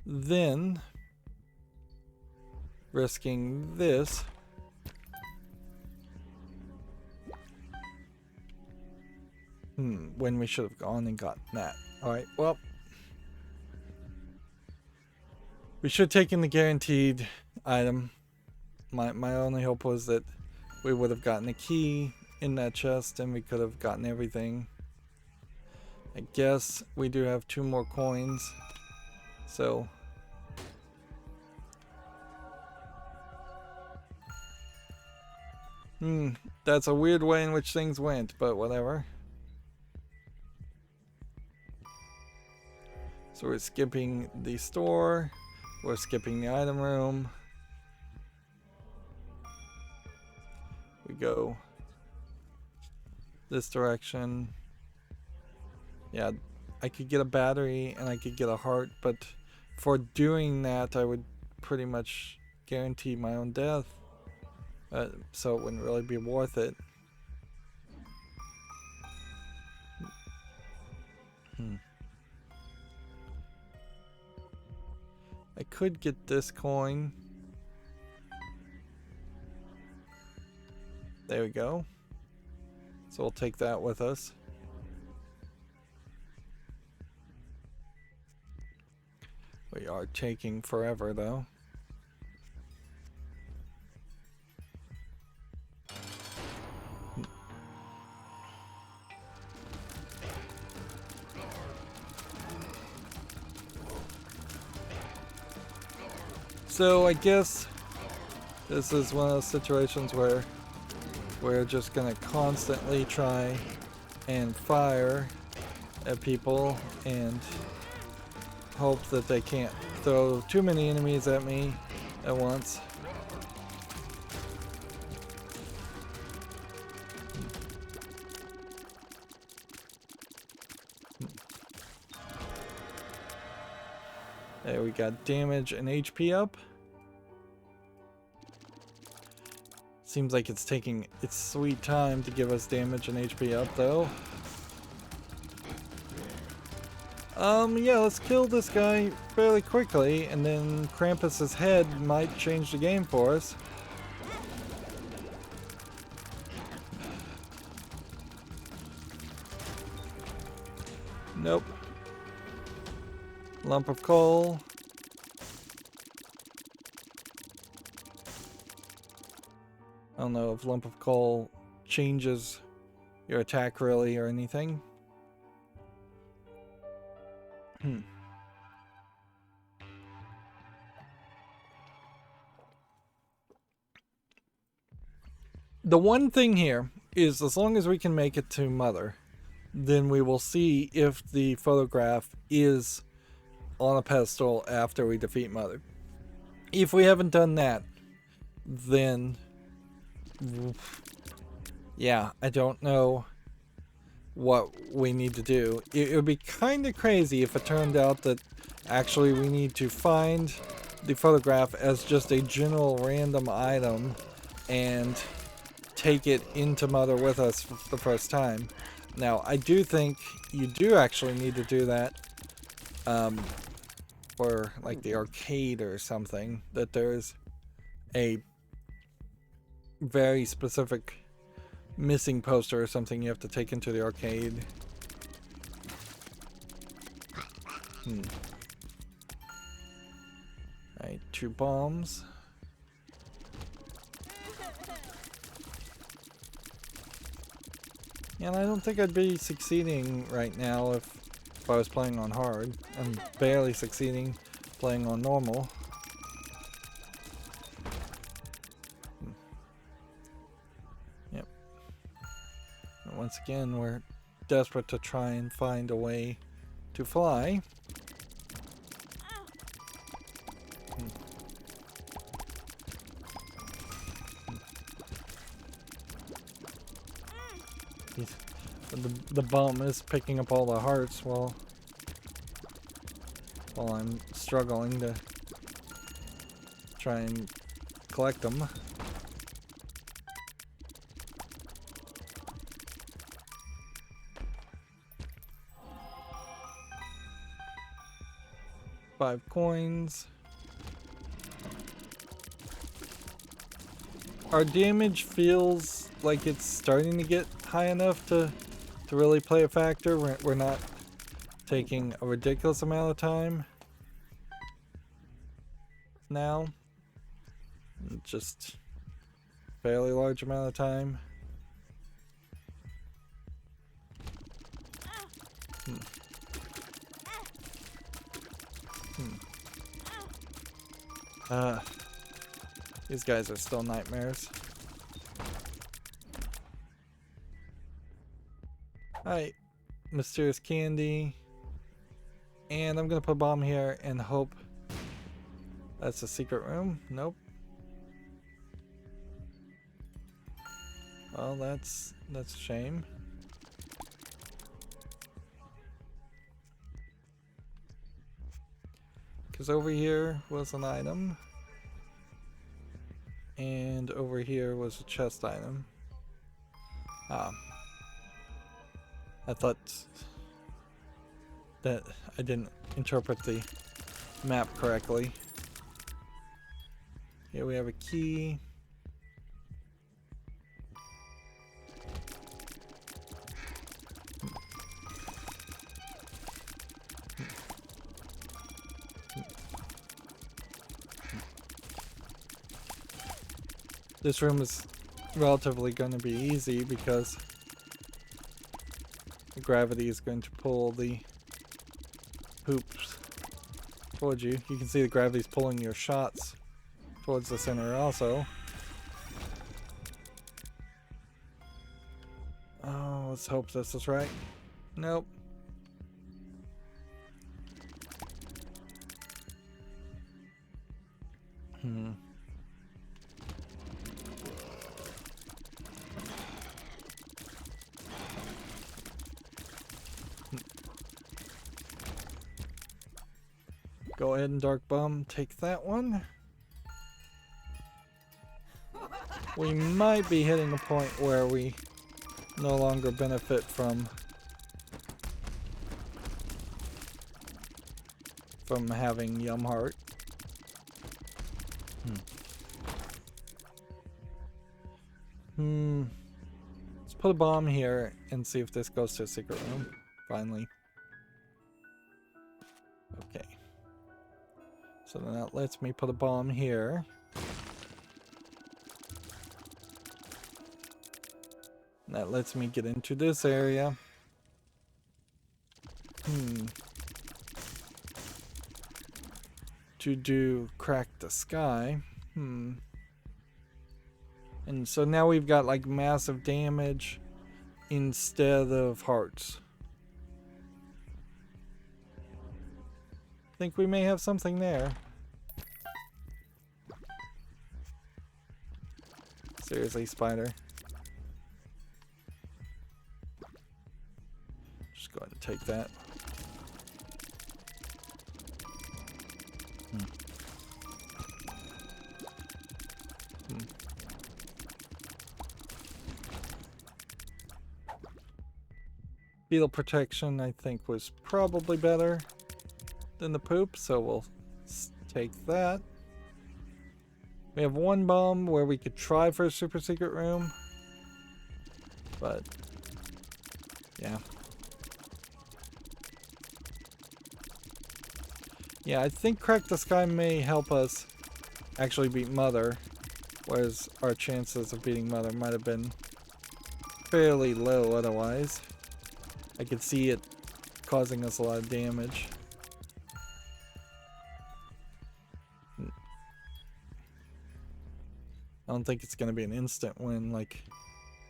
then risking this. When we should have gone and gotten that. Alright, well. We should have taken the guaranteed item. My only hope was that we would have gotten a key in that chest and we could have gotten everything. I guess we do have 2 more coins. So. That's a weird way in which things went, but whatever. So we're skipping the store. We're skipping the item room. We go this direction. Yeah, I could get a battery and I could get a heart, but for doing that I would pretty much guarantee my own death. So it wouldn't really be worth it. I could get this coin. There we go. So we'll take that with us. We are taking forever though. So I guess this is one of those situations where we're just gonna constantly try and fire at people and hope that they can't throw too many enemies at me at once. There we got damage and HP up. Seems like it's taking its sweet time to give us damage and HP up though. Yeah, let's kill this guy fairly quickly and then Krampus's head might change the game for us. Nope. Lump of coal. I don't know if lump of coal changes your attack really or anything. The one thing here is as long as we can make it to Mother, then we will see if the photograph is on a pedestal after we defeat Mother. If we haven't done that, then yeah, I don't know what we need to do. It would be kind of crazy if it turned out that actually we need to find the photograph as just a general random item and take it into Mother with us for the first time. Now, I do think you do actually need to do that for like the arcade or something, that there's a very specific missing poster or something you have to take into the arcade. Alright, 2 bombs. And I don't think I'd be succeeding right now if I was playing on hard. I'm barely succeeding playing on normal. Yep. And once again, we're desperate to try and find a way to fly. The bum is picking up all the hearts while I'm struggling to try and collect them. 5 coins. Our damage feels like it's starting to get high enough to really play a factor. We're not taking a ridiculous amount of time now. Just fairly large amount of time. These guys are still nightmares. Alright, mysterious candy. And I'm gonna put a bomb here and hope that's a secret room. Nope. Well, that's a shame. Because over here was an item. And over here was a chest item. Ah. I thought that I didn't interpret the map correctly. Here we have a key. This room is relatively going to be easy because the gravity is going to pull the hoops towards you. You can see the gravity's pulling your shots towards the center also. Oh, let's hope this is right. Nope. Go ahead and Dark Bum, take that one. We might be hitting a point where we no longer benefit from having Yum Heart. Let's put a bomb here and see if this goes to a secret room. Finally. Okay. So then that lets me put a bomb here. And that lets me get into this area. To do crack the sky. And so now we've got like massive damage instead of hearts. Think we may have something there. Seriously, spider. Just go ahead and take that. Beetle protection, I think, was probably better than the poop, so we'll take that. We have one bomb where we could try for a super secret room, but yeah. Yeah, I think Crack the Sky may help us actually beat Mother, whereas our chances of beating Mother might have been fairly low otherwise. I could see it causing us a lot of damage. I don't think it's going to be an instant win like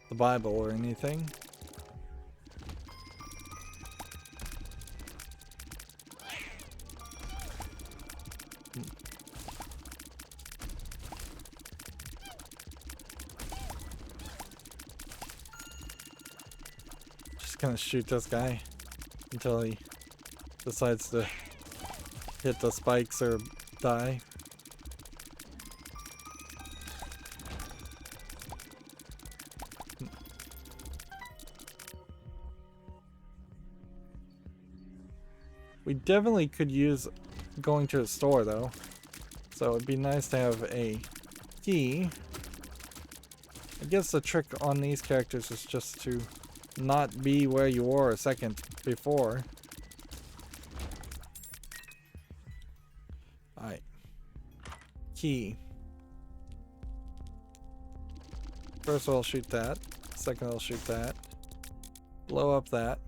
the Bible or anything. Just gonna shoot this guy until he decides to hit the spikes or die. We definitely could use going to the store though. So it'd be nice to have a key. I guess the trick on these characters is just to not be where you were a second before. Alright. Key. First I'll shoot that. Second I'll shoot that. Blow up that.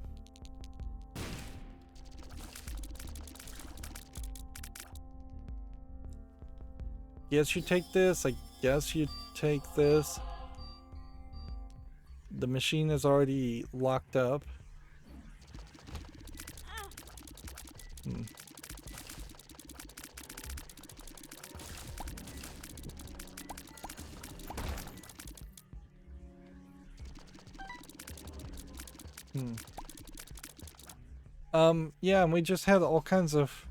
Guess you take this. I guess you take this. The machine is already locked up. Yeah, and we just had all kinds of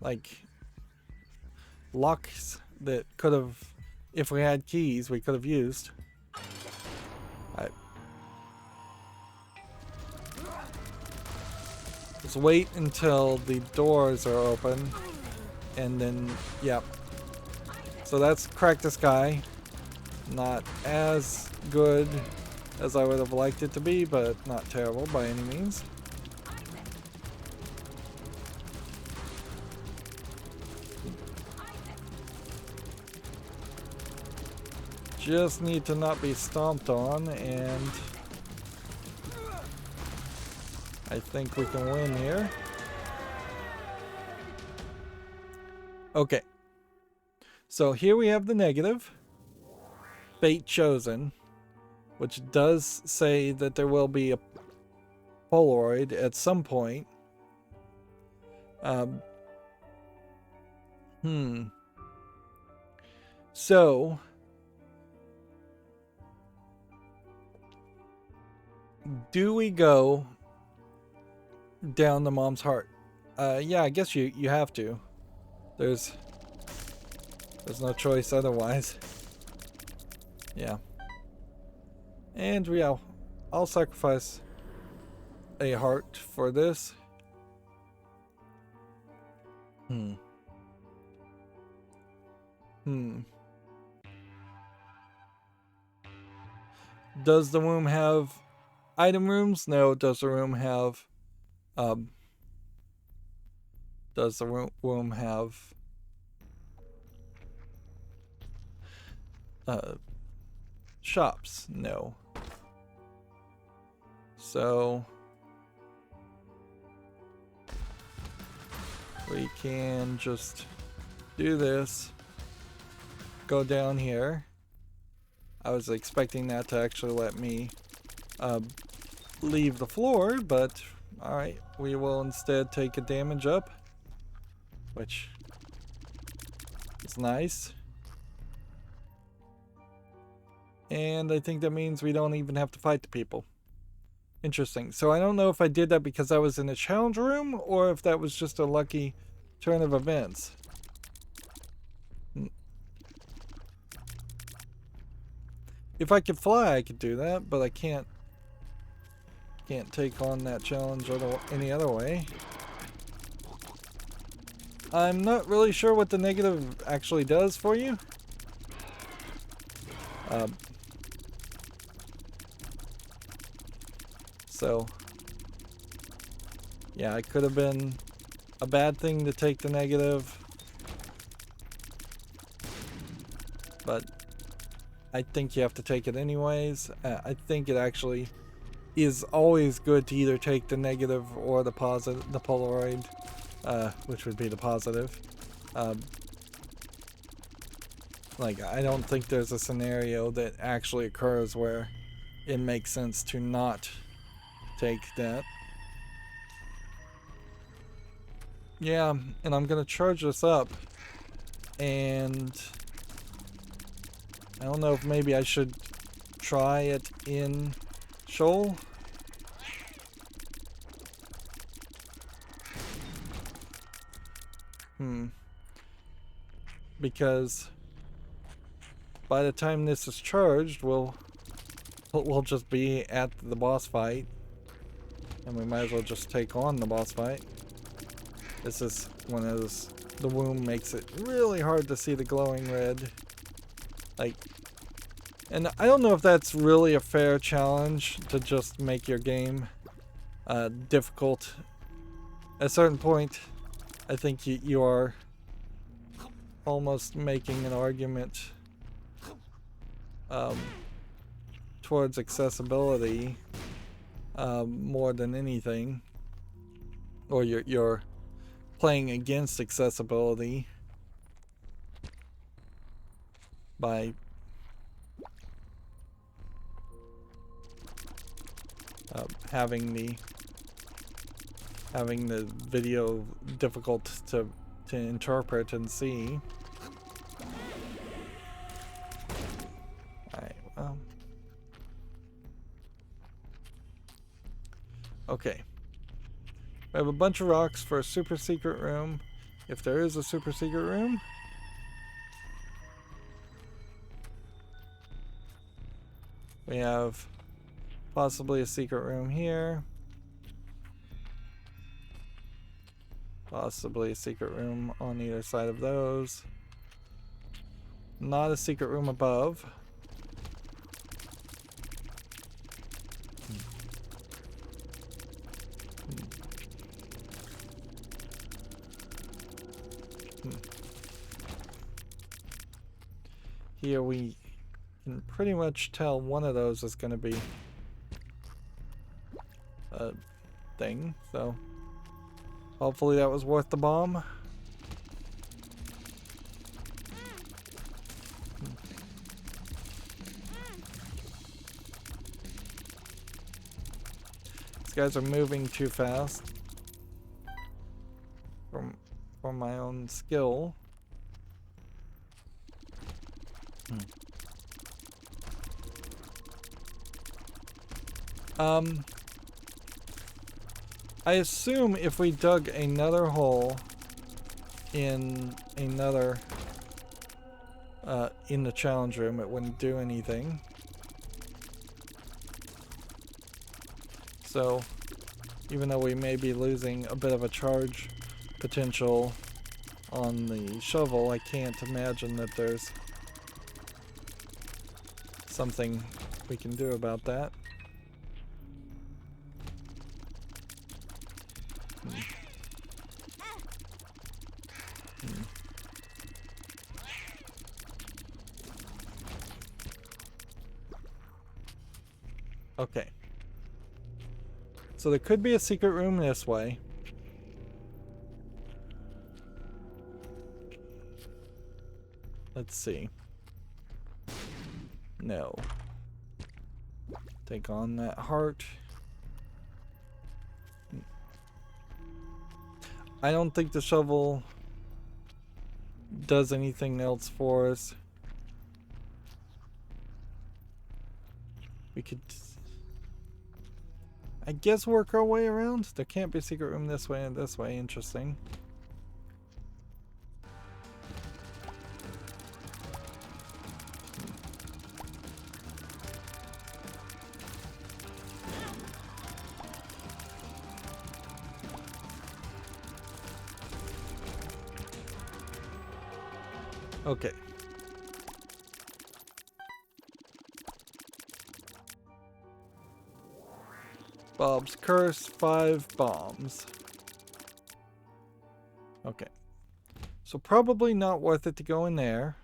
like locks that could have, if we had keys, we could have used. Let's wait until the doors are open, and then, yep. So that's cracked the sky. Not as good as I would have liked it to be, but not terrible by any means. Just need to not be stomped on, and I think we can win here. Okay. So here we have the negative. Fate chosen. Which does say that there will be a Polaroid at some point. So do we go down the mom's heart? Yeah, I guess you have to. There's no choice otherwise. Yeah. And yeah, I'll sacrifice a heart for this. Does the room have item rooms? No. Does the room have shops? No. So we can just do this. Go down here. I was expecting that to actually let me leave the floor, but alright, we will instead take a damage up, which is nice. And I think that means we don't even have to fight the people. Interesting. So I don't know if I did that because I was in a challenge room or if that was just a lucky turn of events. If I could fly, I could do that, but I can't take on that challenge any other way. I'm not really sure what the negative actually does for you. So, yeah, it could have been a bad thing to take the negative, but I think you have to take it anyways. I think it actually is always good to either take the negative or the positive, the Polaroid, which would be the positive. Like, I don't think there's a scenario that actually occurs where it makes sense to not take that. Yeah, and I'm gonna charge this up, and I don't know if maybe I should try it in Shoal. Because by the time this is charged, we'll just be at the boss fight. And we might as well just take on the boss fight. This is one is the womb makes it really hard to see the glowing red. Like, and I don't know if that's really a fair challenge to just make your game difficult. At a certain point, I think you are almost making an argument towards accessibility more than anything, or you're playing against accessibility by having the video difficult to interpret and see. Alright, well. Okay. We have a bunch of rocks for a super secret room, if there is a super secret room. We have possibly a secret room here. Possibly a secret room on either side of those. Not a secret room above. Here we can pretty much tell one of those is going to be a thing, so hopefully that was worth the bomb. These guys are moving too fast for my own skill. I assume if we dug another hole in another in the challenge room, it wouldn't do anything. So even though we may be losing a bit of a charge potential on the shovel, I can't imagine that there's something we can do about that. Okay. So there could be a secret room this way. Let's see. No. Take on that heart. I don't think the shovel does anything else for us. We could, I guess, work our way around. There can't be a secret room this way and this way. Interesting. Okay. Bob's Curse, 5 bombs. Okay. So probably not worth it to go in there.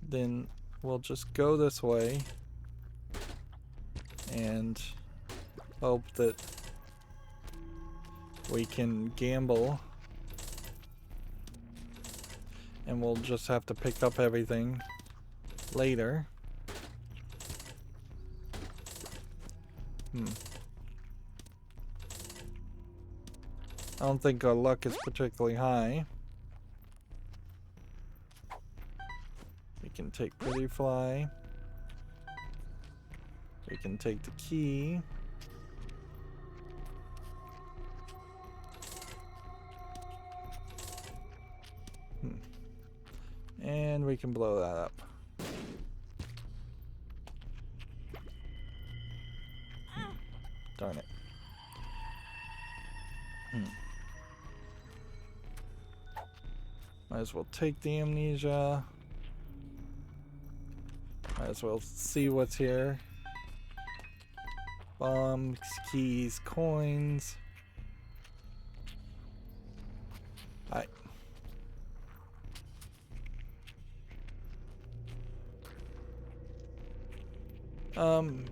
Then we'll just go this way and hope that we can gamble, and we'll just have to pick up everything later. I don't think our luck is particularly high. We can take Pretty Fly. We can take the key. And we can blow that up. Darn it. Might as well take the amnesia. Might as well see what's here. Bombs, keys, coins. Alright.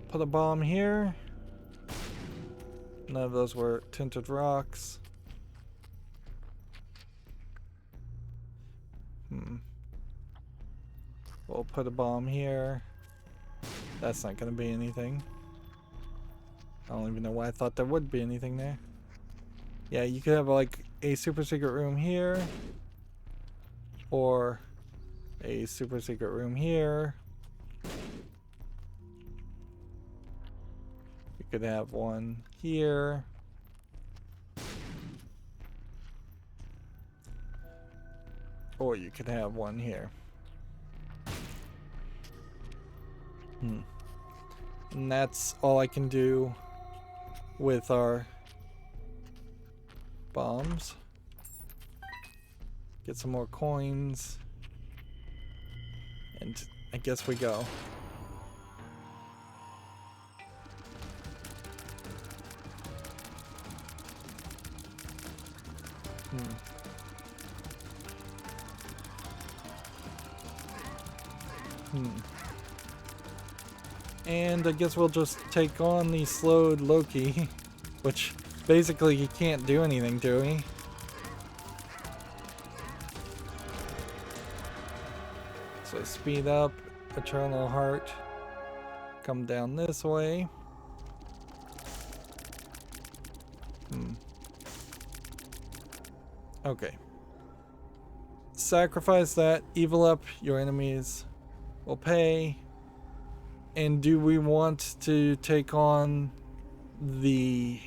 Put a bomb here. None of those were tinted rocks. We'll put a bomb here. That's not gonna be anything. I don't even know why I thought there would be anything there. Yeah, you could have like a super secret room here. Or a super secret room here. You could have one here. Or you could have one here. And that's all I can do with our bombs. Get some more coins. And I guess we go. And I guess we'll just take on the slowed Loki, which basically he can't do anything to me. So speed up, Eternal Heart, come down this way. Okay. Sacrifice that, evil up, your enemies will pay. And do we want to take on the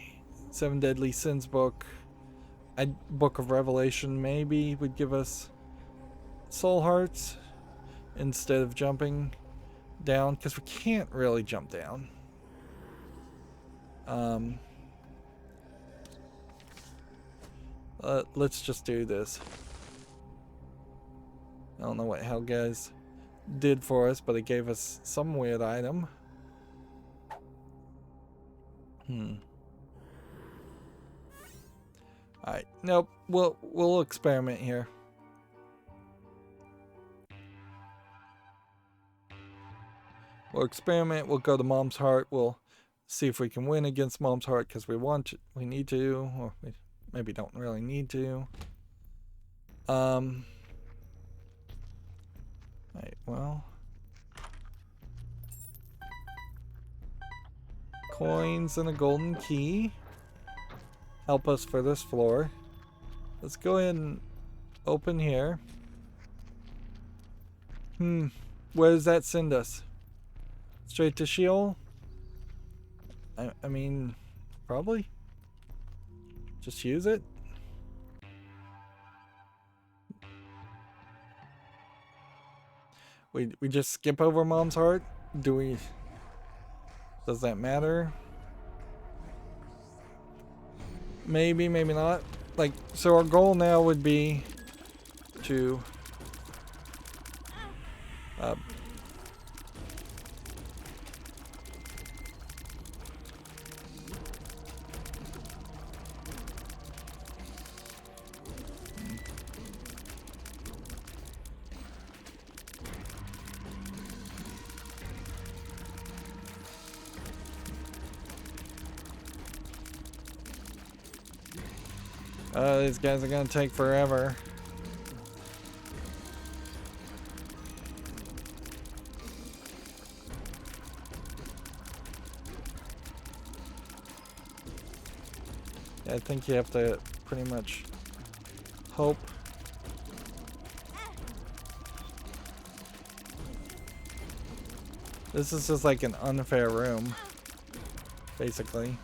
7 Deadly Sins book? A Book of Revelation maybe would give us soul hearts instead of jumping down, because we can't really jump down. Let's just do this. I don't know what hell guys did for us, but it gave us some weird item. Alright, nope, we'll experiment here. We'll experiment, we'll go to Mom's Heart, we'll see if we can win against Mom's Heart because we need to, or we maybe don't really need to. Alright, well. Coins and a golden key. Help us for this floor. Let's go ahead and open here. Where does that send us? Straight to Sheol? I mean, probably. Just use it. We just skip over Mom's Heart? Does that matter? Maybe, maybe not. Like, so our goal now would be to these guys are gonna take forever. Yeah, I think you have to pretty much hope. This is just like an unfair room, basically.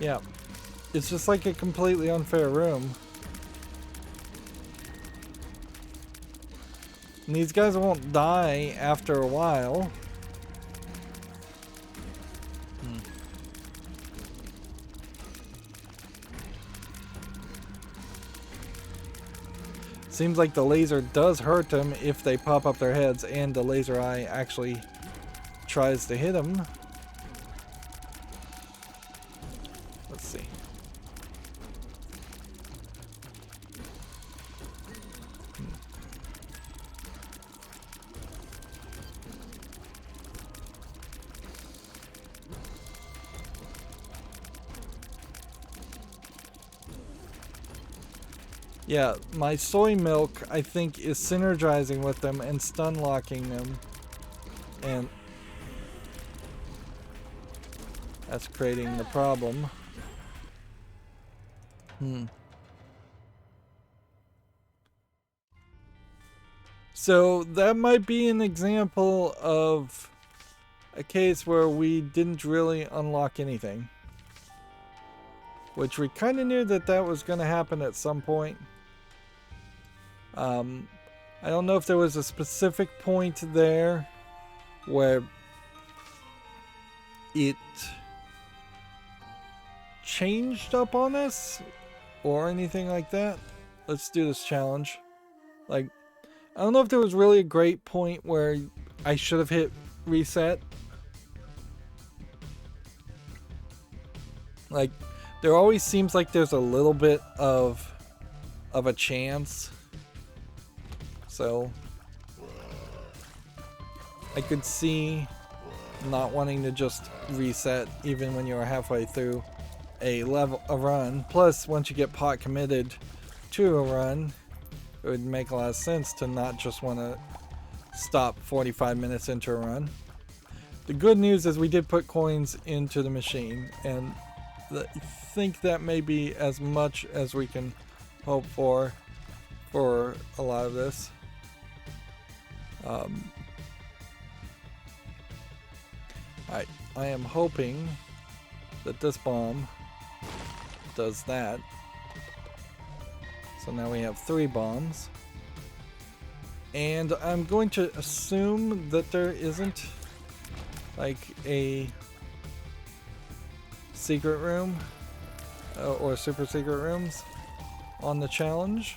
Yeah. It's just like a completely unfair room. And these guys won't die after a while. Seems like the laser does hurt them if they pop up their heads and the laser eye actually tries to hit them. Let's see. Yeah, my soy milk, I think, is synergizing with them and stun locking them. And that's creating the problem. So that might be an example of a case where we didn't really unlock anything. Which we kind of knew that that was going to happen at some point. I don't know if there was a specific point there where it changed up on us or anything like that. Let's do this challenge. Like, I don't know if there was really a great point where I should have hit reset. Like, there always seems like there's a little bit of a chance. So I could see not wanting to just reset even when you're halfway through a run. Plus, once you get pot committed to a run, it would make a lot of sense to not just want to stop 45 minutes into a run. The good news is we did put coins into the machine, and I think that may be as much as we can hope for a lot of this. I am hoping that this bomb does that. So now we have 3 bombs. And I'm going to assume that there isn't like a secret room or super secret rooms on the challenge.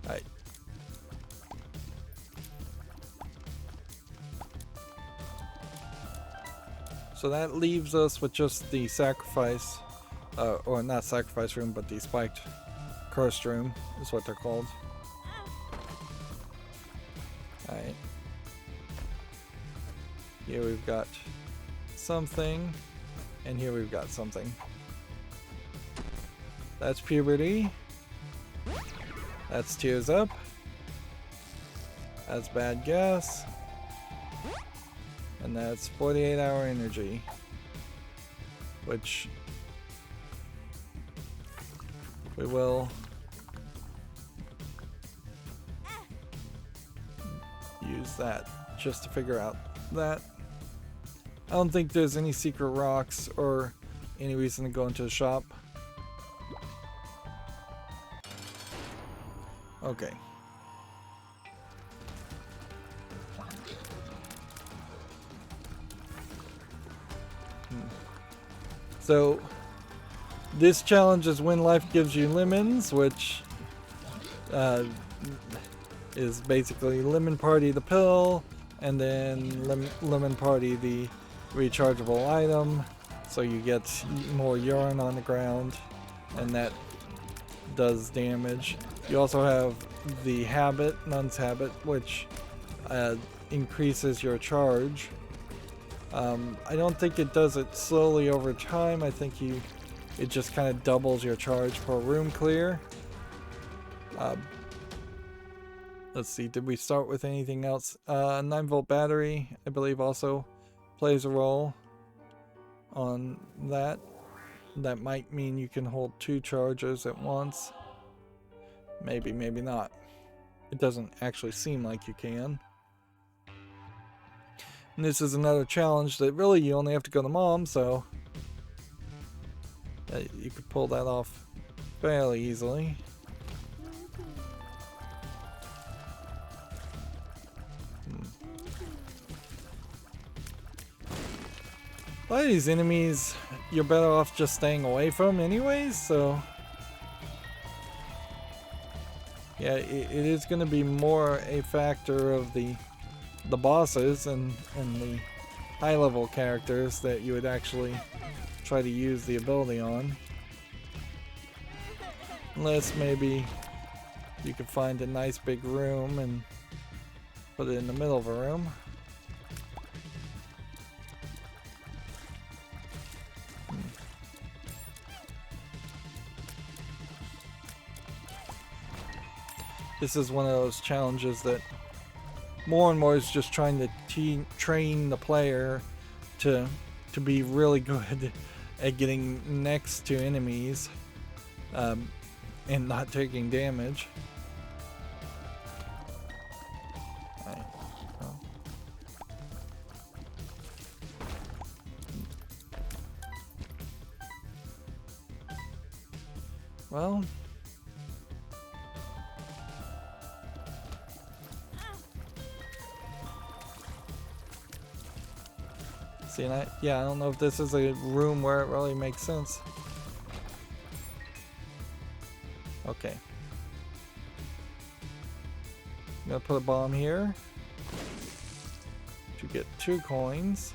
Alright. So that leaves us with just the sacrifice, or not sacrifice room, but the spiked cursed room is what they're called. Alright. Here we've got something, and here we've got something. That's puberty. That's tears up. That's bad gas. And that's 48-hour energy. Which we will use that just to figure out that. I don't think there's any secret rocks or any reason to go into the shop. Okay. So this challenge is when life gives you lemons, which is basically lemon party the pill, and then lemon party the rechargeable item, so you get more urine on the ground, and that does damage. You also have the habit, Nun's habit, which increases your charge. I don't think it does it slowly over time. I think it just kind of doubles your charge per room clear. Let's see, did we start with anything else? 9-volt battery, I believe, also plays a role on that. That might mean you can hold 2 charges at once. Maybe, maybe not. It doesn't actually seem like you can. And this is another challenge that really you only have to go to Mom, so you could pull that off fairly easily. A lot of these enemies, you're better off just staying away from anyways, so yeah, it is going to be more a factor of the bosses and the high level characters that you would actually try to use the ability on. Unless maybe you could find a nice big room and put it in the middle of a room. This is one of those challenges that more and more is just trying to train the player to be really good at getting next to enemies and not taking damage. Well, see, and I don't know if this is a room where it really makes sense. Okay. I'm gonna put a bomb here to get 2 coins.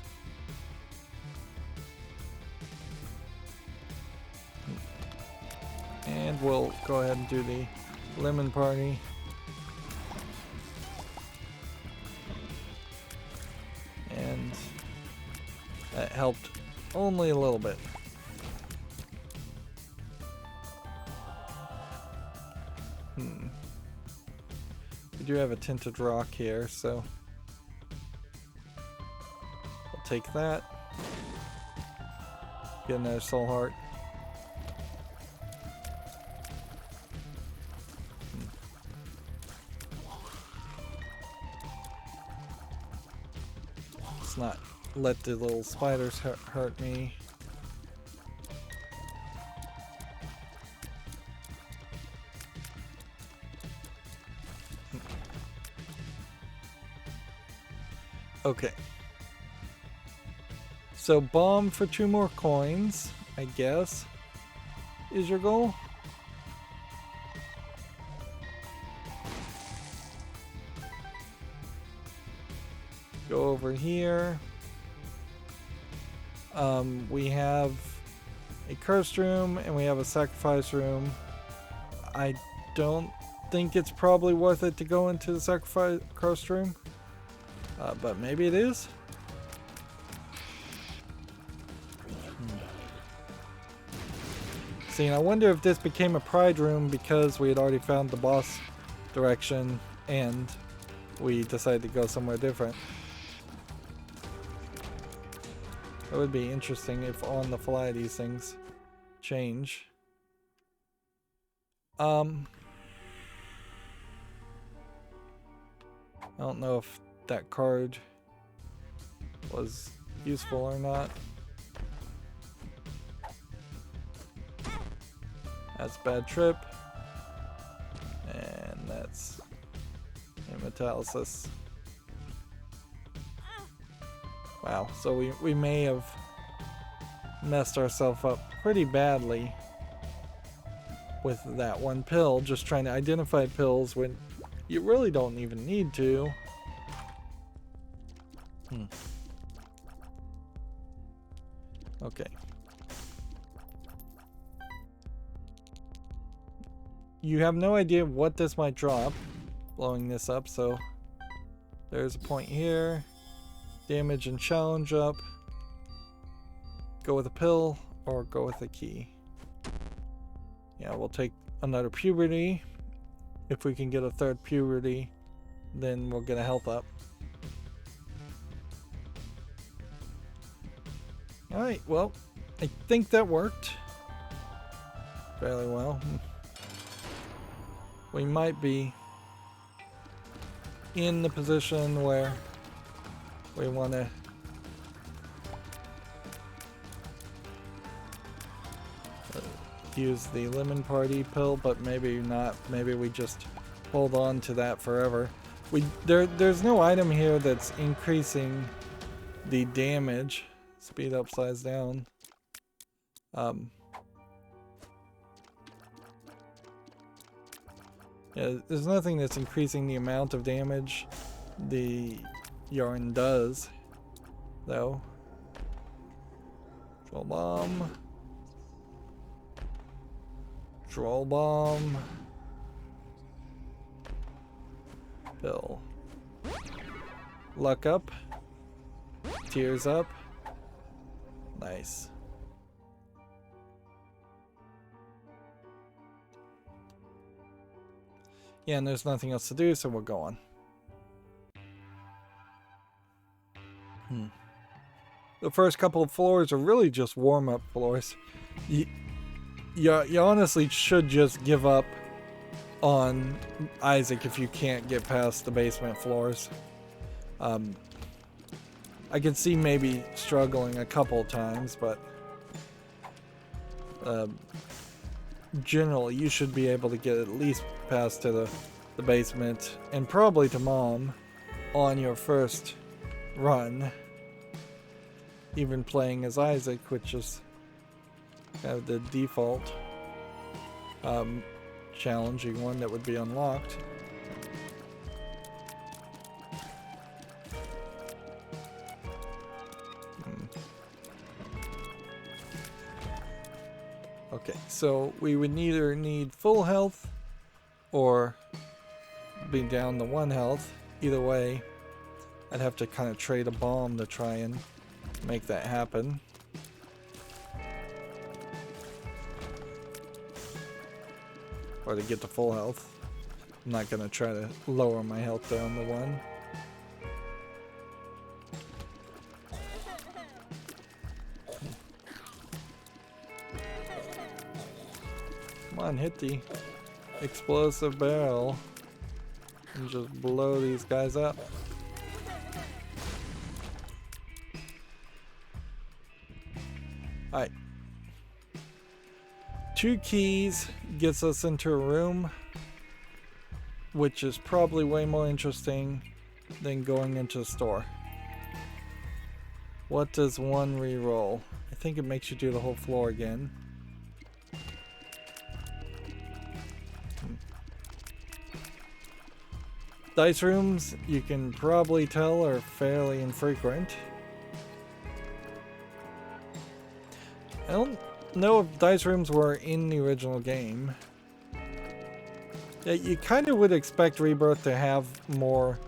And we'll go ahead and do the lemon party. And that helped only a little bit. We do have a tinted rock here, so I'll take that. Get another soul heart. Let's not let the little spiders hurt me. Okay. So bomb for 2 more coins, I guess, is your goal. Go over here. We have a cursed room and we have a sacrifice room. I don't think it's probably worth it to go into the cursed room, but maybe it is. See, and I wonder if this became a pride room because we had already found the boss direction and we decided to go somewhere different. It would be interesting if on the fly these things change. I don't know if that card was useful or not. That's bad trip. And that's hematalysis. Wow, so we may have messed ourselves up pretty badly with that one pill, just trying to identify pills when you really don't even need to. Okay. You have no idea what this might drop, blowing this up, so there's a point here. Damage and challenge up. Go with a pill or go with a key. Yeah, we'll take another puberty. If we can get a 3rd puberty, then we'll get a health up. Alright, well, I think that worked fairly well. We might be in the position where we want to use the lemon party pill, but maybe not. Maybe we just hold on to that forever. There's no item here that's increasing the damage. Speed up, size down. Yeah, there's nothing that's increasing the amount of damage the yarn does, though. Troll bomb. Troll bomb. Bill. Luck up. Tears up. Nice. Yeah, and there's nothing else to do, so we'll go on. The first couple of floors are really just warm-up floors. You honestly should just give up on Isaac if you can't get past the basement floors. I could see maybe struggling a couple times, but generally you should be able to get at least past to the basement and probably to Mom on your first run, even playing as Isaac, which is kind of the default challenging one that would be unlocked. Okay, so we would either need full health or be down to 1 health. Either way, I'd have to kind of trade a bomb to try and make that happen. Or to get to full health. I'm not going to try to lower my health down to 1. Come on, hit the explosive barrel and just blow these guys up. Alright. 2 keys gets us into a room, which is probably way more interesting than going into a store. What does 1 reroll? I think it makes you do the whole floor again. Dice rooms, you can probably tell, are fairly infrequent. I don't know if dice rooms were in the original game. Yeah, you kind of would expect Rebirth to have more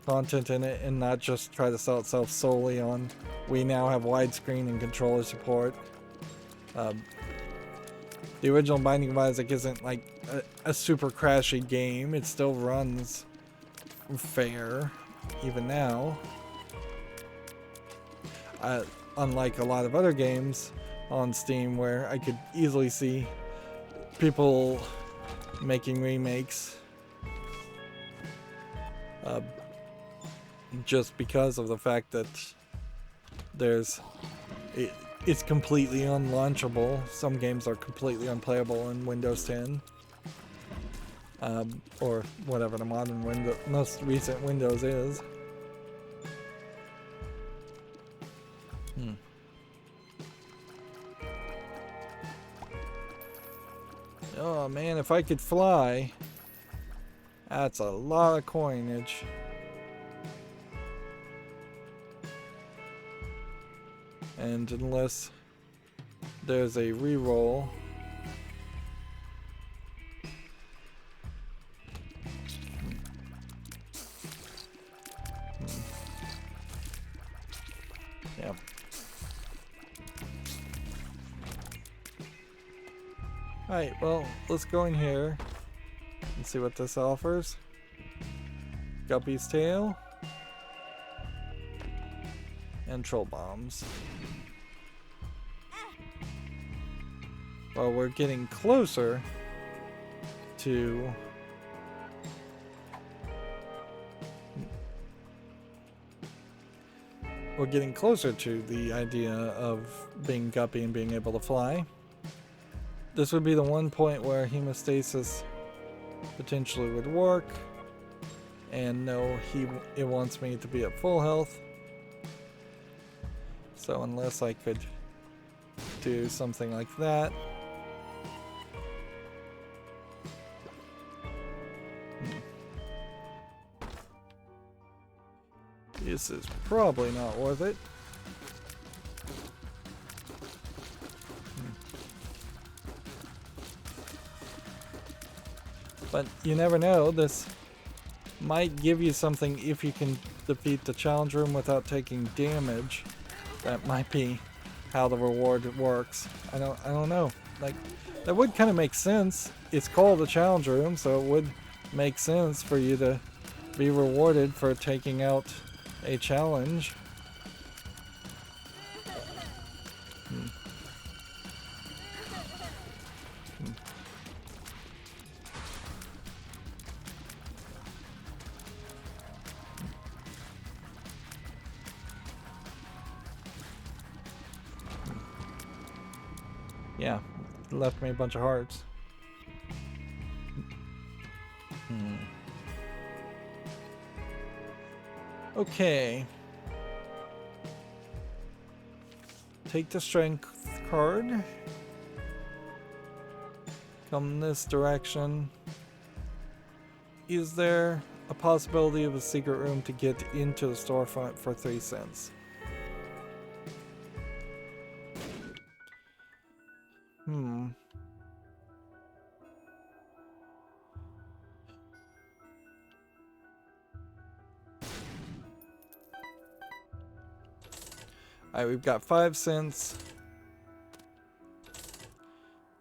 content in it and not just try to sell itself solely on we now have widescreen and controller support. The original Binding of Isaac isn't like a super crashy game. It still runs fair even now. Unlike a lot of other games on Steam where I could easily see people making remakes just because of the fact that it's completely unlaunchable. Some games are completely unplayable in Windows 10. Or whatever the most recent Windows is. Oh man, if I could fly, that's a lot of coinage. And unless there's a reroll, yeah. Alright, well, let's go in here and see what this offers. Guppy's tail. And troll bombs. Well, we're getting closer to we're getting closer to the idea of being Guppy and being able to fly. This would be the one point where hemostasis potentially would work. And no, it wants me to be at full health. So unless I could do something like that. This is probably not worth it. But you never know, this might give you something if you can defeat the challenge room without taking damage. That might be how the reward works. I don't know. Like, that would kind of make sense. It's called the challenge room, so it would make sense for you to be rewarded for taking out a challenge. Yeah, left me a bunch of hearts. Okay. Take the strength card. Come this direction. Is there a possibility of a secret room to get into the storefront for 3 cents? Alright, we've got 5 cents.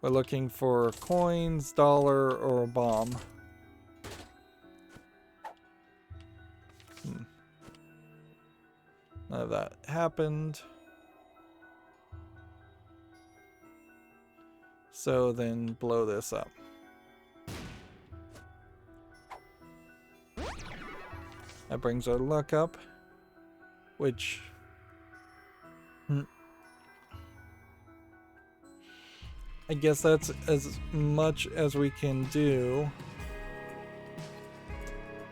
We're looking for coins, dollar, or a bomb. None of that happened. So then blow this up. That brings our luck up, which I guess that's as much as we can do.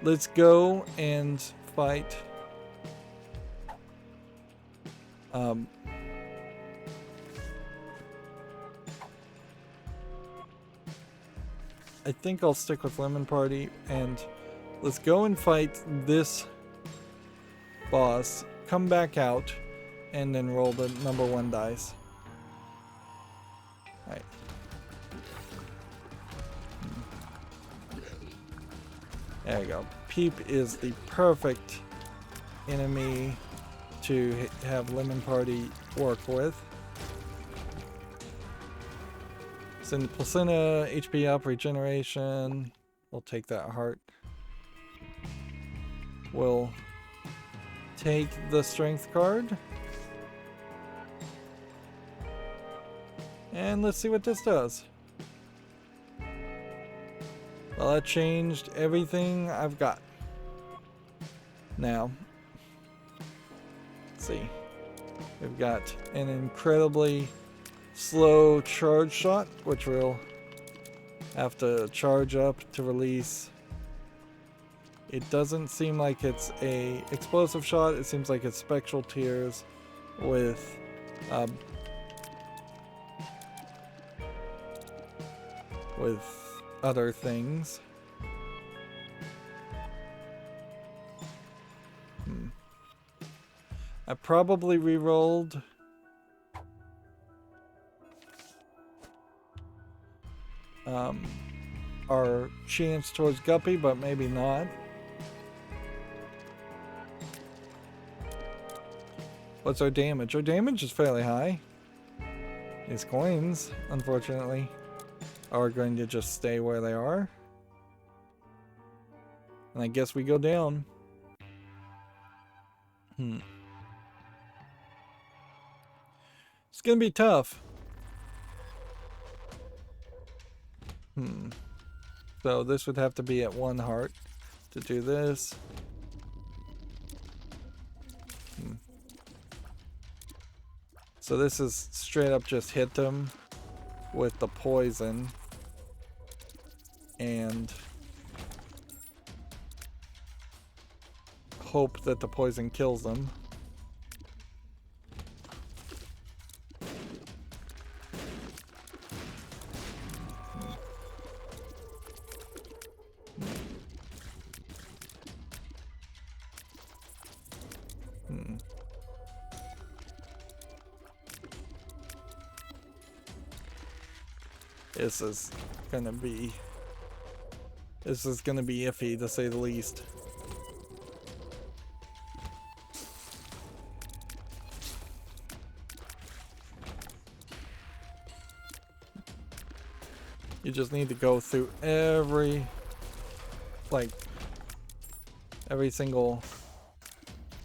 Let's go and fight. I think I'll stick with Lemon Party, and let's go and fight this boss, come back out, and then roll the number 1 dice. Alright. There you go. Peep is the perfect enemy to have Lemon Party work with. Send Placenta, HP up, regeneration. We'll take that heart. We'll take the strength card. And let's see what this does. Well, that changed everything I've got. Now, let's see. We've got an incredibly slow charge shot, which we'll have to charge up to release. It doesn't seem like it's a explosive shot. It seems like it's spectral tears with other things. I probably re-rolled our chance towards Guppy, but maybe not. What's our damage? Our damage is fairly high. These coins, unfortunately, are going to just stay where they are. And I guess we go down. It's gonna be tough. So this would have to be at 1 heart to do this. So this is straight up just hit them with the poison and hope that the poison kills them. This is gonna be iffy, to say the least. You just need to go through every single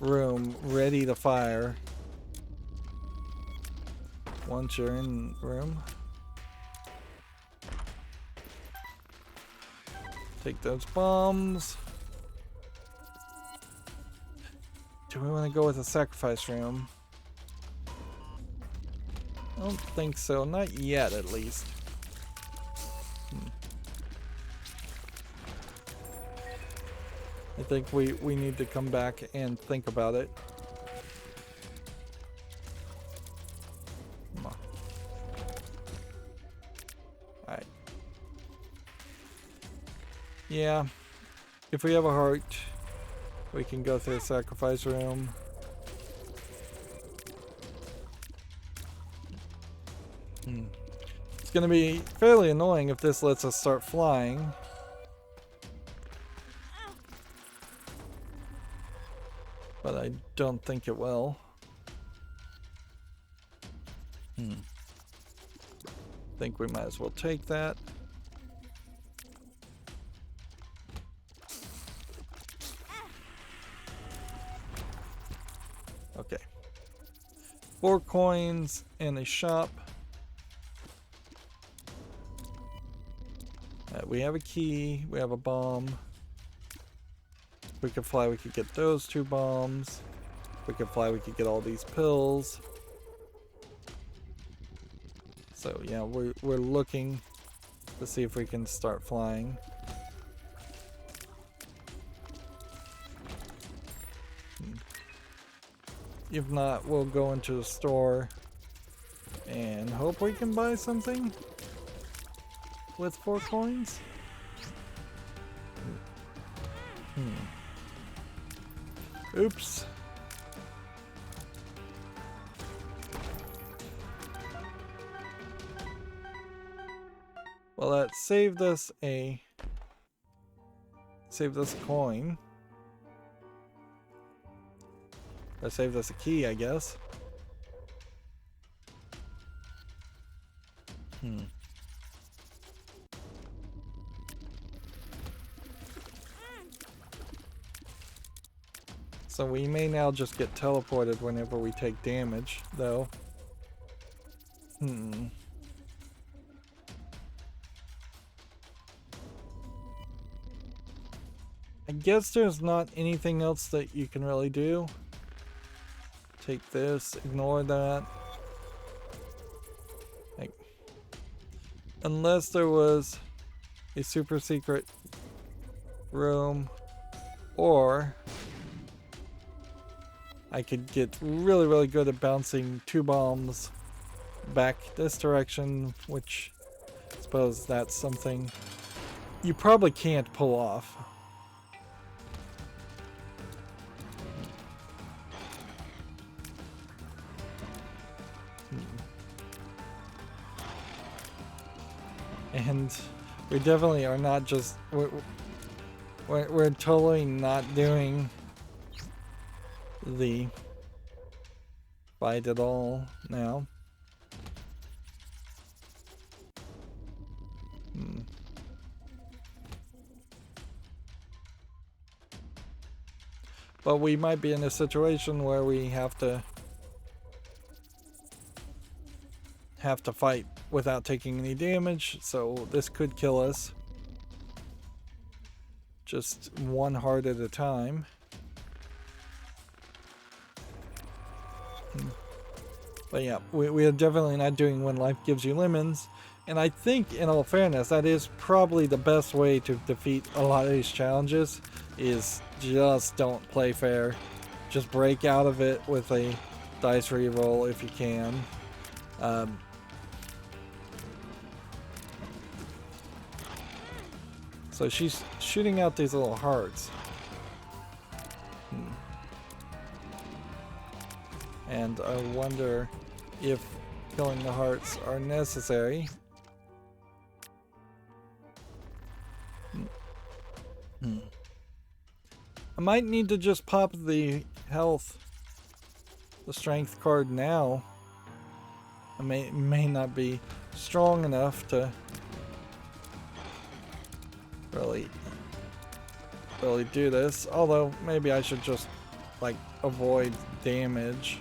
room ready to fire once you're in room. Take those bombs. Do we want to go with a sacrifice room? I don't think so. Not yet, at least. I think we need to come back and think about it. Come on. Alright. Yeah. If we have a heart, we can go through the sacrifice room. It's gonna be fairly annoying if this lets us start flying. But I don't think it will. Think we might as well take that. Okay. 4 coins and a shop. We have a key. We have a bomb. If we could fly, we could get those 2 bombs. If we could fly, we could get all these pills. So yeah, we're looking to see if we can start flying. If not, we'll go into the store and hope we can buy something with 4 coins. Oops. Well, that saved us a coin. Or saved us a key, I guess. So we may now just get teleported whenever we take damage, though. I guess there's not anything else that you can really do. Take this, ignore that. Like, unless there was a super secret room, or I could get really, really good at bouncing 2 bombs back this direction, which I suppose that's something you probably can't pull off. And we definitely are not just, we're totally not doing the fight at all now. But we might be in a situation where we have to fight without taking any damage, so this could kill us. Just 1 heart at a time. But yeah, we are definitely not doing When Life Gives You Lemons. And I think, in all fairness, that is probably the best way to defeat a lot of these challenges, is just don't play fair. Just break out of it with a dice reroll if you can. So she's shooting out these little hearts. And I wonder if killing the hearts are necessary. I might need to just pop the strength card now. I may not be strong enough to really do this. Although maybe I should just like avoid damage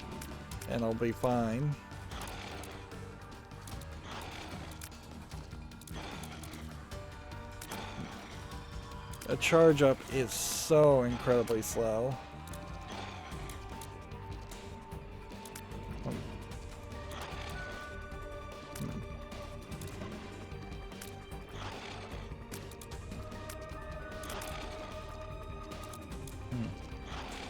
and I'll be fine. A charge up is so incredibly slow.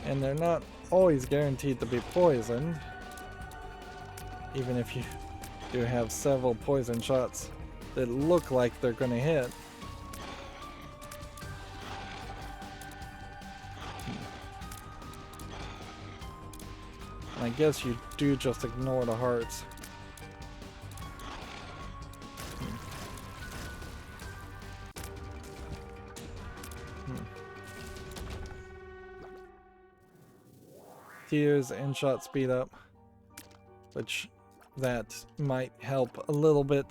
And they're not always guaranteed to be poisoned, even if you do have several poison shots that look like they're going to hit. And I guess you do just ignore the hearts. Tears and shot speed up, which that might help a little bit,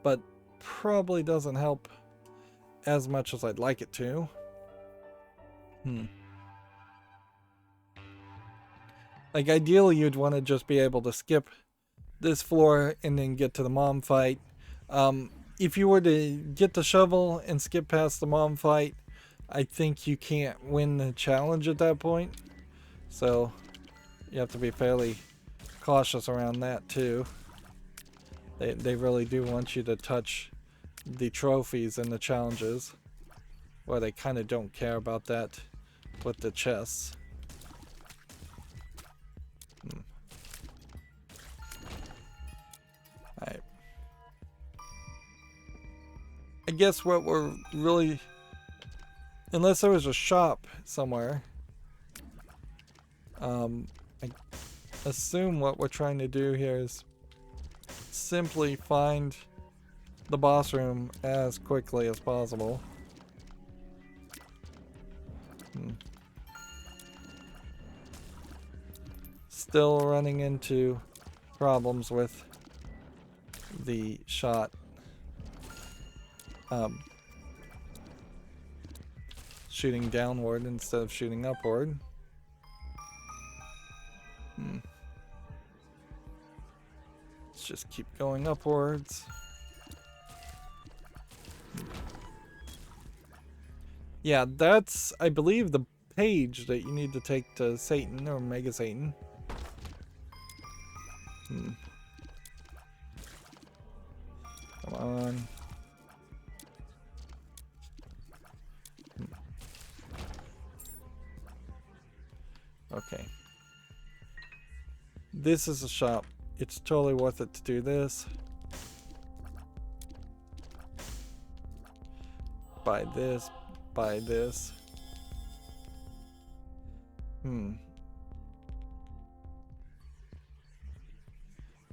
but probably doesn't help as much as I'd like it to. Like ideally you'd want to just be able to skip this floor and then get to the mom fight. If you were to get the shovel and skip past the mom fight, I think you can't win the challenge at that point. So you have to be fairly cautious around that too. They really do want you to touch the trophies and the challenges, where they kind of don't care about that with the chests. Alright. I guess what we're really... Unless there was a shop somewhere, I assume what we're trying to do here is simply find the boss room as quickly as possible. Still running into problems with the shot. Shooting downward instead of shooting upward. Let's just keep going upwards. Yeah, that's, I believe, the page that you need to take to Satan, or Mega Satan. Come on. Okay. This is a shop. It's totally worth it to do this. Buy this. Buy this.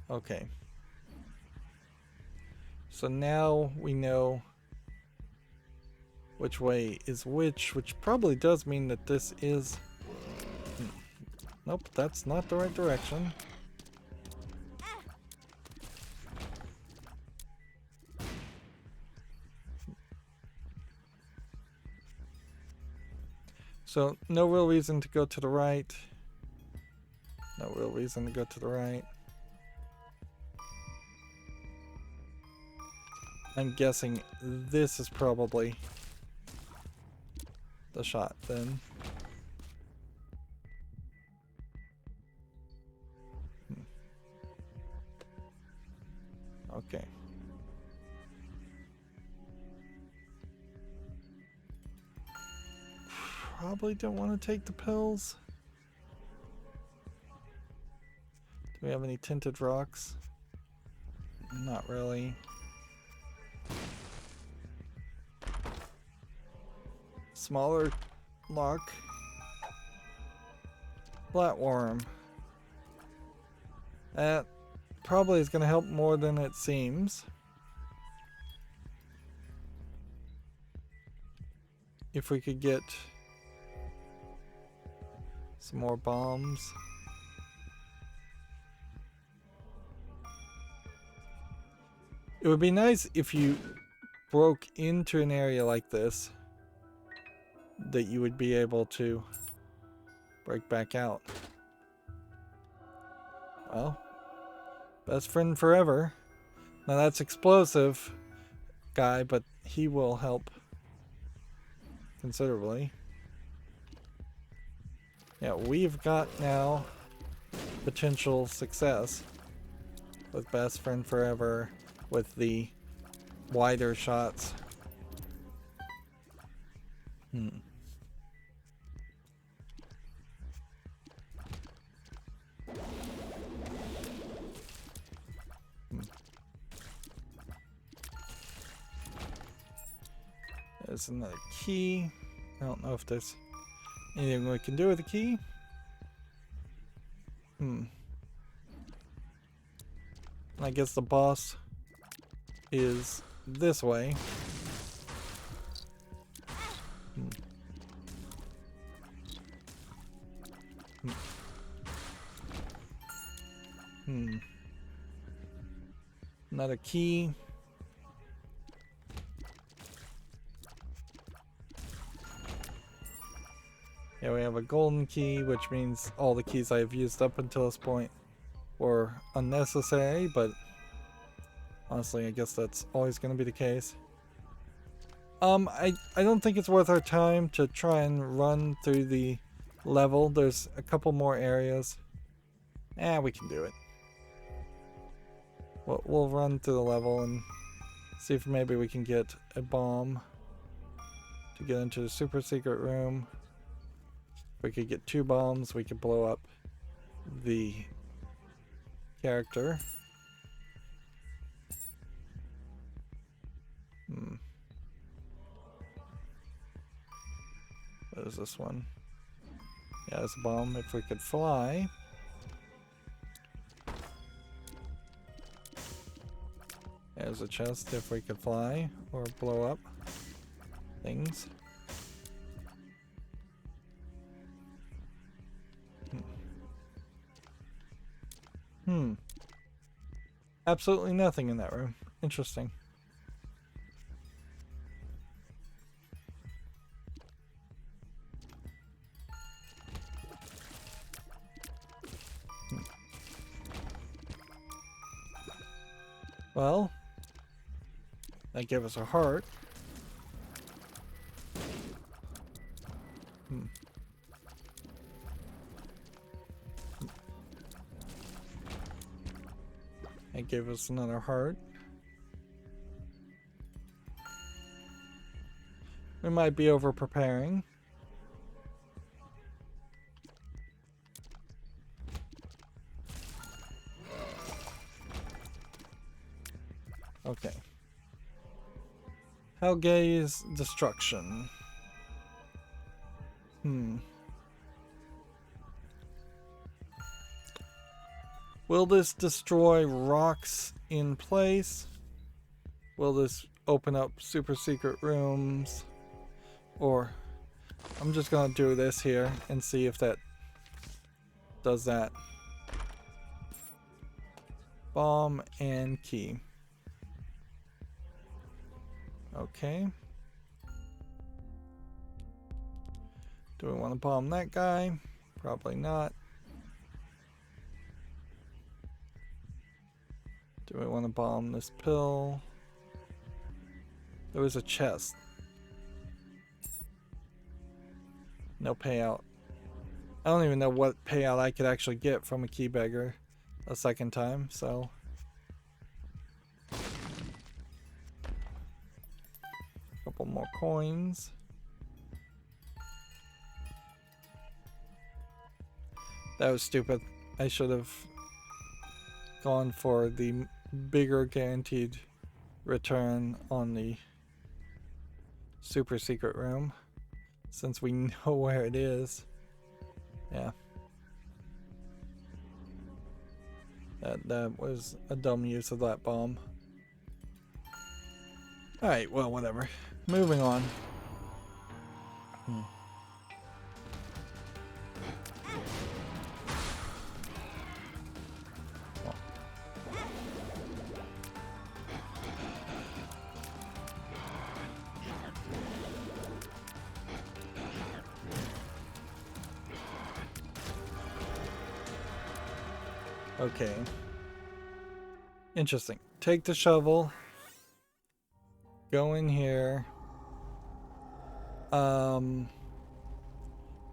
Okay. So now we know which way is which probably does mean that this is... Nope, that's not the right direction. So, no real reason to go to the right. No real reason to go to the right. I'm guessing this is probably the shot then. Okay. Probably don't want to take the pills. Do we have any tinted rocks? Not really. Smaller lock. Flatworm. That probably is going to help more than it seems. If we could get some more bombs. It would be nice if you broke into an area like this, that you would be able to break back out. Well, best friend forever. Now that's explosive guy, but he will help considerably. Yeah, we've got now potential success with best friend forever, with the wider shots. There's another key. I don't know if there's anything we can do with the key. I guess the boss is this way. Another key. Yeah, we have a golden key, which means all the keys I've used up until this point were unnecessary, but honestly, I guess that's always going to be the case. I don't think it's worth our time to try and run through the level. There's a couple more areas. We can do it. We'll run through the level and see if maybe we can get a bomb to get into the super secret room. If we could get 2 bombs, we could blow up the character. What is this one? Yeah, it's a bomb. If we could fly. There's a chest if we could fly or blow up things. Absolutely nothing in that room. Interesting. Well, that gave us a heart. That gave us another heart. We might be over preparing. Okay. Helge's destruction. Will this destroy rocks in place? Will this open up super secret rooms? Or I'm just gonna do this here and see if that does that. Bomb and key. Okay. Do we want to bomb that guy? Probably not. Do we want to bomb this pill? There was a chest. No payout. I don't even know what payout I could actually get from a key beggar a second time, so couple more coins. That was stupid. I should have gone for the bigger guaranteed return on the super secret room, since we know where it is. Yeah. That was a dumb use of that bomb. Alright, well, whatever. Moving on. Okay. Interesting. Take the shovel. Go in here.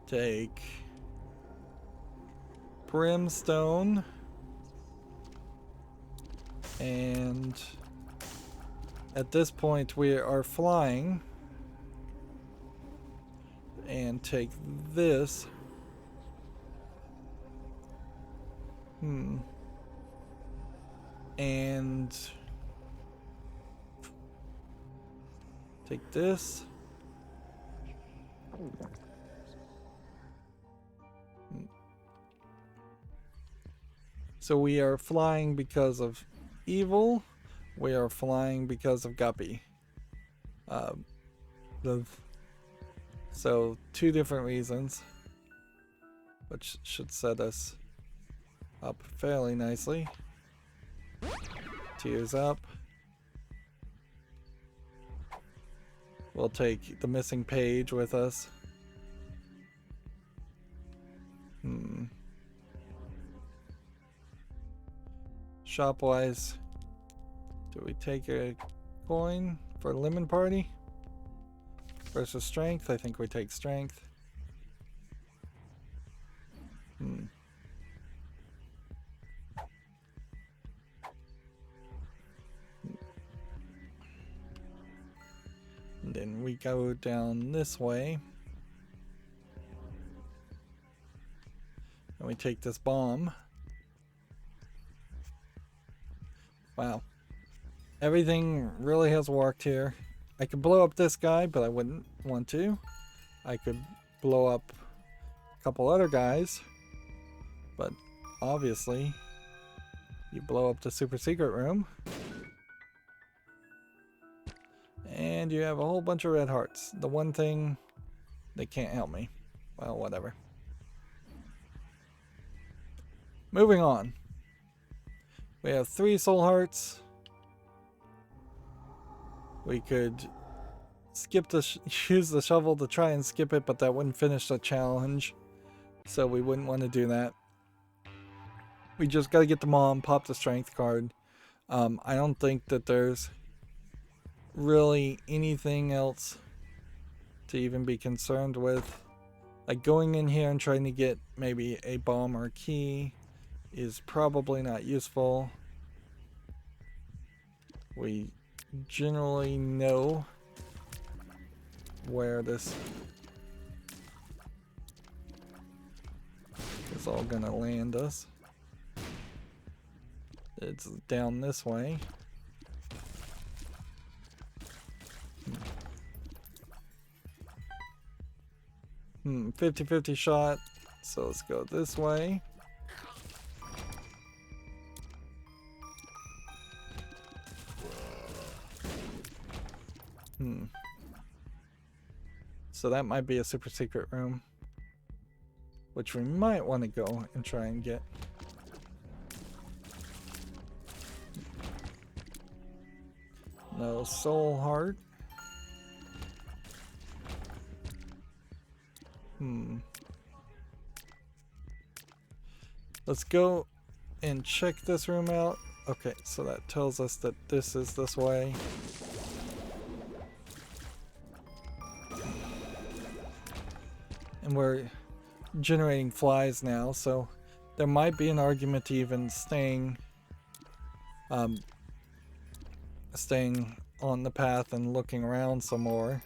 Take brimstone. And at this point we are flying. And take this. And take this. So we are flying because of evil. We are flying because of Guppy. So two different reasons, which should set us up fairly nicely. Tears up. We'll take the missing page with us. Shop-wise, do we take a coin for Lemon Party? Versus Strength? I think we take Strength. And then we go down this way. And we take this bomb. Wow. Everything really has worked here. I could blow up this guy, but I wouldn't want to. I could blow up a couple other guys. But obviously, you blow up the super secret room. And you have a whole bunch of red hearts. The one thing they can't help me. Well, whatever. Moving on. We have 3 soul hearts. We could skip use the shovel to try and skip it, but that wouldn't finish the challenge. So we wouldn't want to do that. We just got to get the mom, pop the strength card. I don't think that there's really anything else to even be concerned with. Like going in here and trying to get maybe a bomb or key is probably not useful. We generally know where this is all gonna land us. It's down this way. 50-50 shot. So let's go this way. So that might be a super secret room, which we might want to go and try and get. No soul heart. Let's go and check this room out. Okay, so that tells us that this is this way. And we're generating flies now, so there might be an argument to even staying on the path and looking around some more.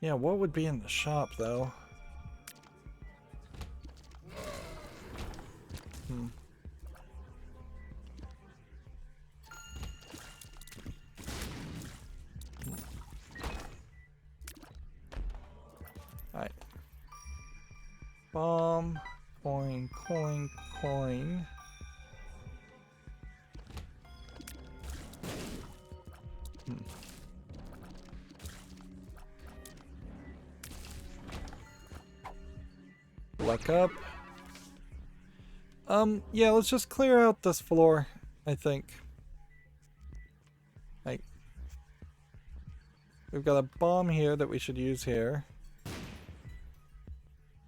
Yeah, what would be in the shop though? Alright. Bomb, coin, coin, coin. Luck up. Yeah, let's just clear out this floor, I think. Like, we've got a bomb here that we should use here.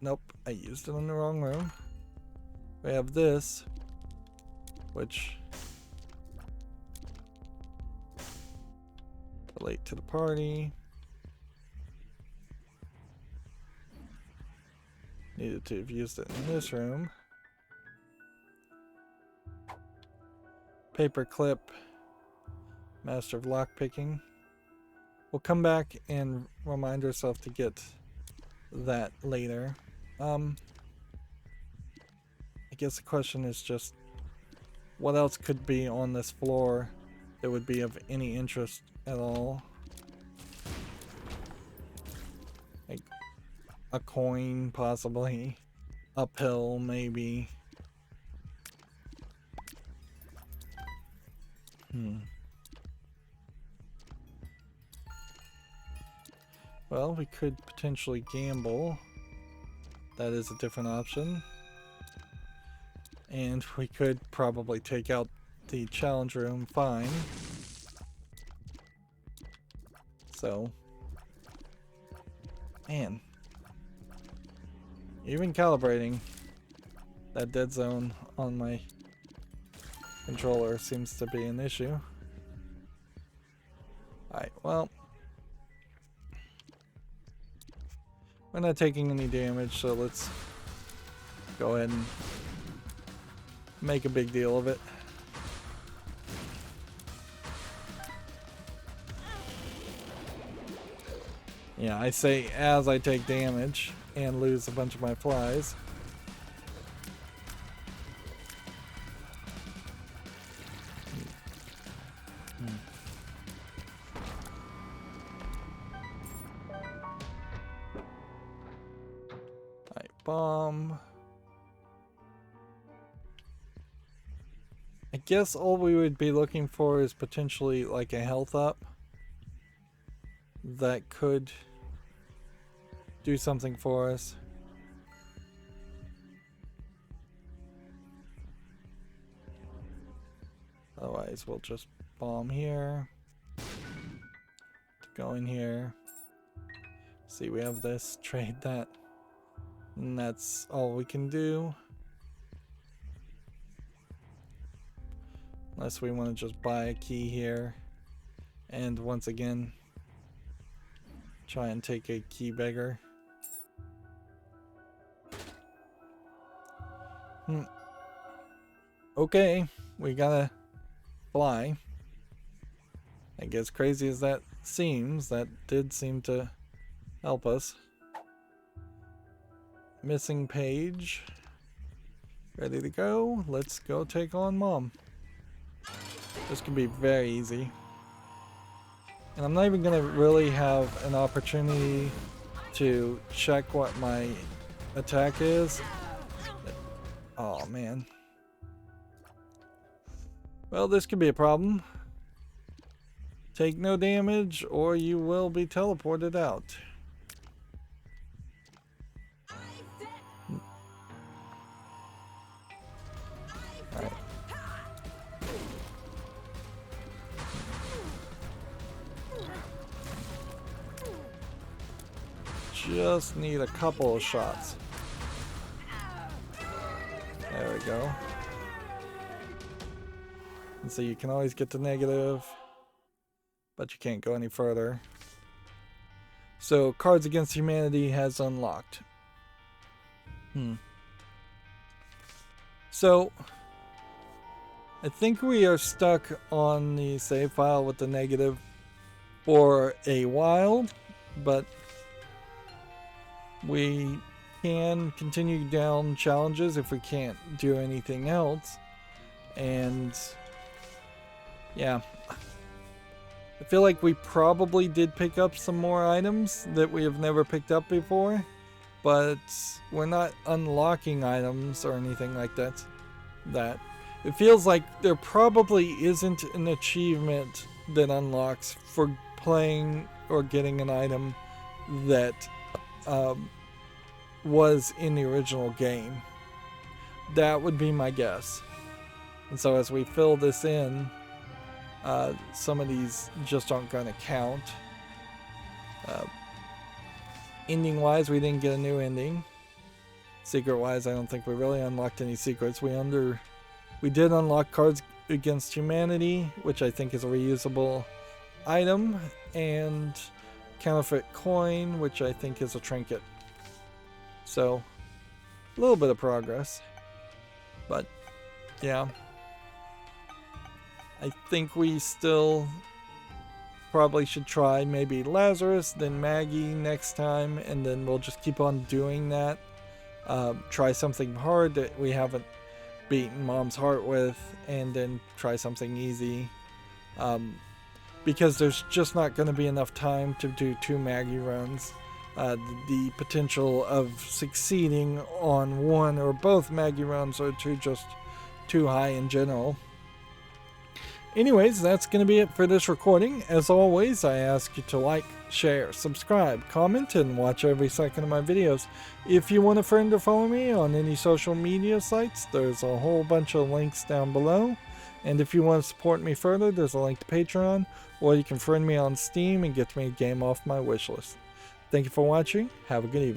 Nope, I used it in the wrong room. We have this, which relate to the party. Needed to have used it in this room. Paperclip, Master of Lockpicking. We'll come back and remind ourselves to get that later. I guess the question is just what else could be on this floor that would be of any interest at all? Like a coin, possibly. Uphill, maybe. Well, we could potentially gamble. That is a different option. And we could probably take out the challenge room fine. So, man. Even calibrating that dead zone on my controller seems to be an issue. Alright, well. We're not taking any damage, so let's go ahead and make a big deal of it. Yeah, I say as I take damage and lose a bunch of my flies. Alright, bomb. I guess all we would be looking for is potentially like a health up that could do something for us. Otherwise, we'll just bomb here. Go in here. See, we have this, trade that. And that's all we can do. Unless we want to just buy a key here. And once again, try and take a key beggar. Okay, we gotta fly. I guess crazy as that seems, that did seem to help us. Missing page. Ready to go? Let's go take on Mom. This can be very easy. And I'm not even gonna really have an opportunity to check what my attack is. Oh man. Well, this could be a problem. Take no damage or you will be teleported out. Alright. Just need a couple of shots. There we go. And so you can always get to negative, but you can't go any further. So Cards Against Humanity has unlocked. So I think we are stuck on the save file with the negative for a while, but we can continue down challenges if we can't do anything else. And yeah, I feel like we probably did pick up some more items that we have never picked up before, but we're not unlocking items or anything like that. It feels like there probably isn't an achievement that unlocks for playing or getting an item that was in the original game. That would be my guess. And so as we fill this in, some of these just aren't going to count. Ending wise, we didn't get a new ending. Secret wise, I don't think we really unlocked any secrets. We did unlock Cards Against Humanity, which I think is a reusable item, and Counterfeit Coin, which I think is a trinket. So, a little bit of progress. But, yeah. I think we still probably should try maybe Lazarus, then Maggie next time, and then we'll just keep on doing that. Try something hard that we haven't beaten Mom's heart with, and then try something easy. Because there's just not going to be enough time to do 2 Maggie runs. The potential of succeeding on one or both Maggie runs are just too high in general. Anyways, that's going to be it for this recording. As always, I ask you to like, share, subscribe, comment, and watch every second of my videos. If you want a friend to follow me on any social media sites, there's a whole bunch of links down below. And if you want to support me further, there's a link to Patreon, or you can friend me on Steam and get me a game off my wishlist. Thank you for watching. Have a good evening.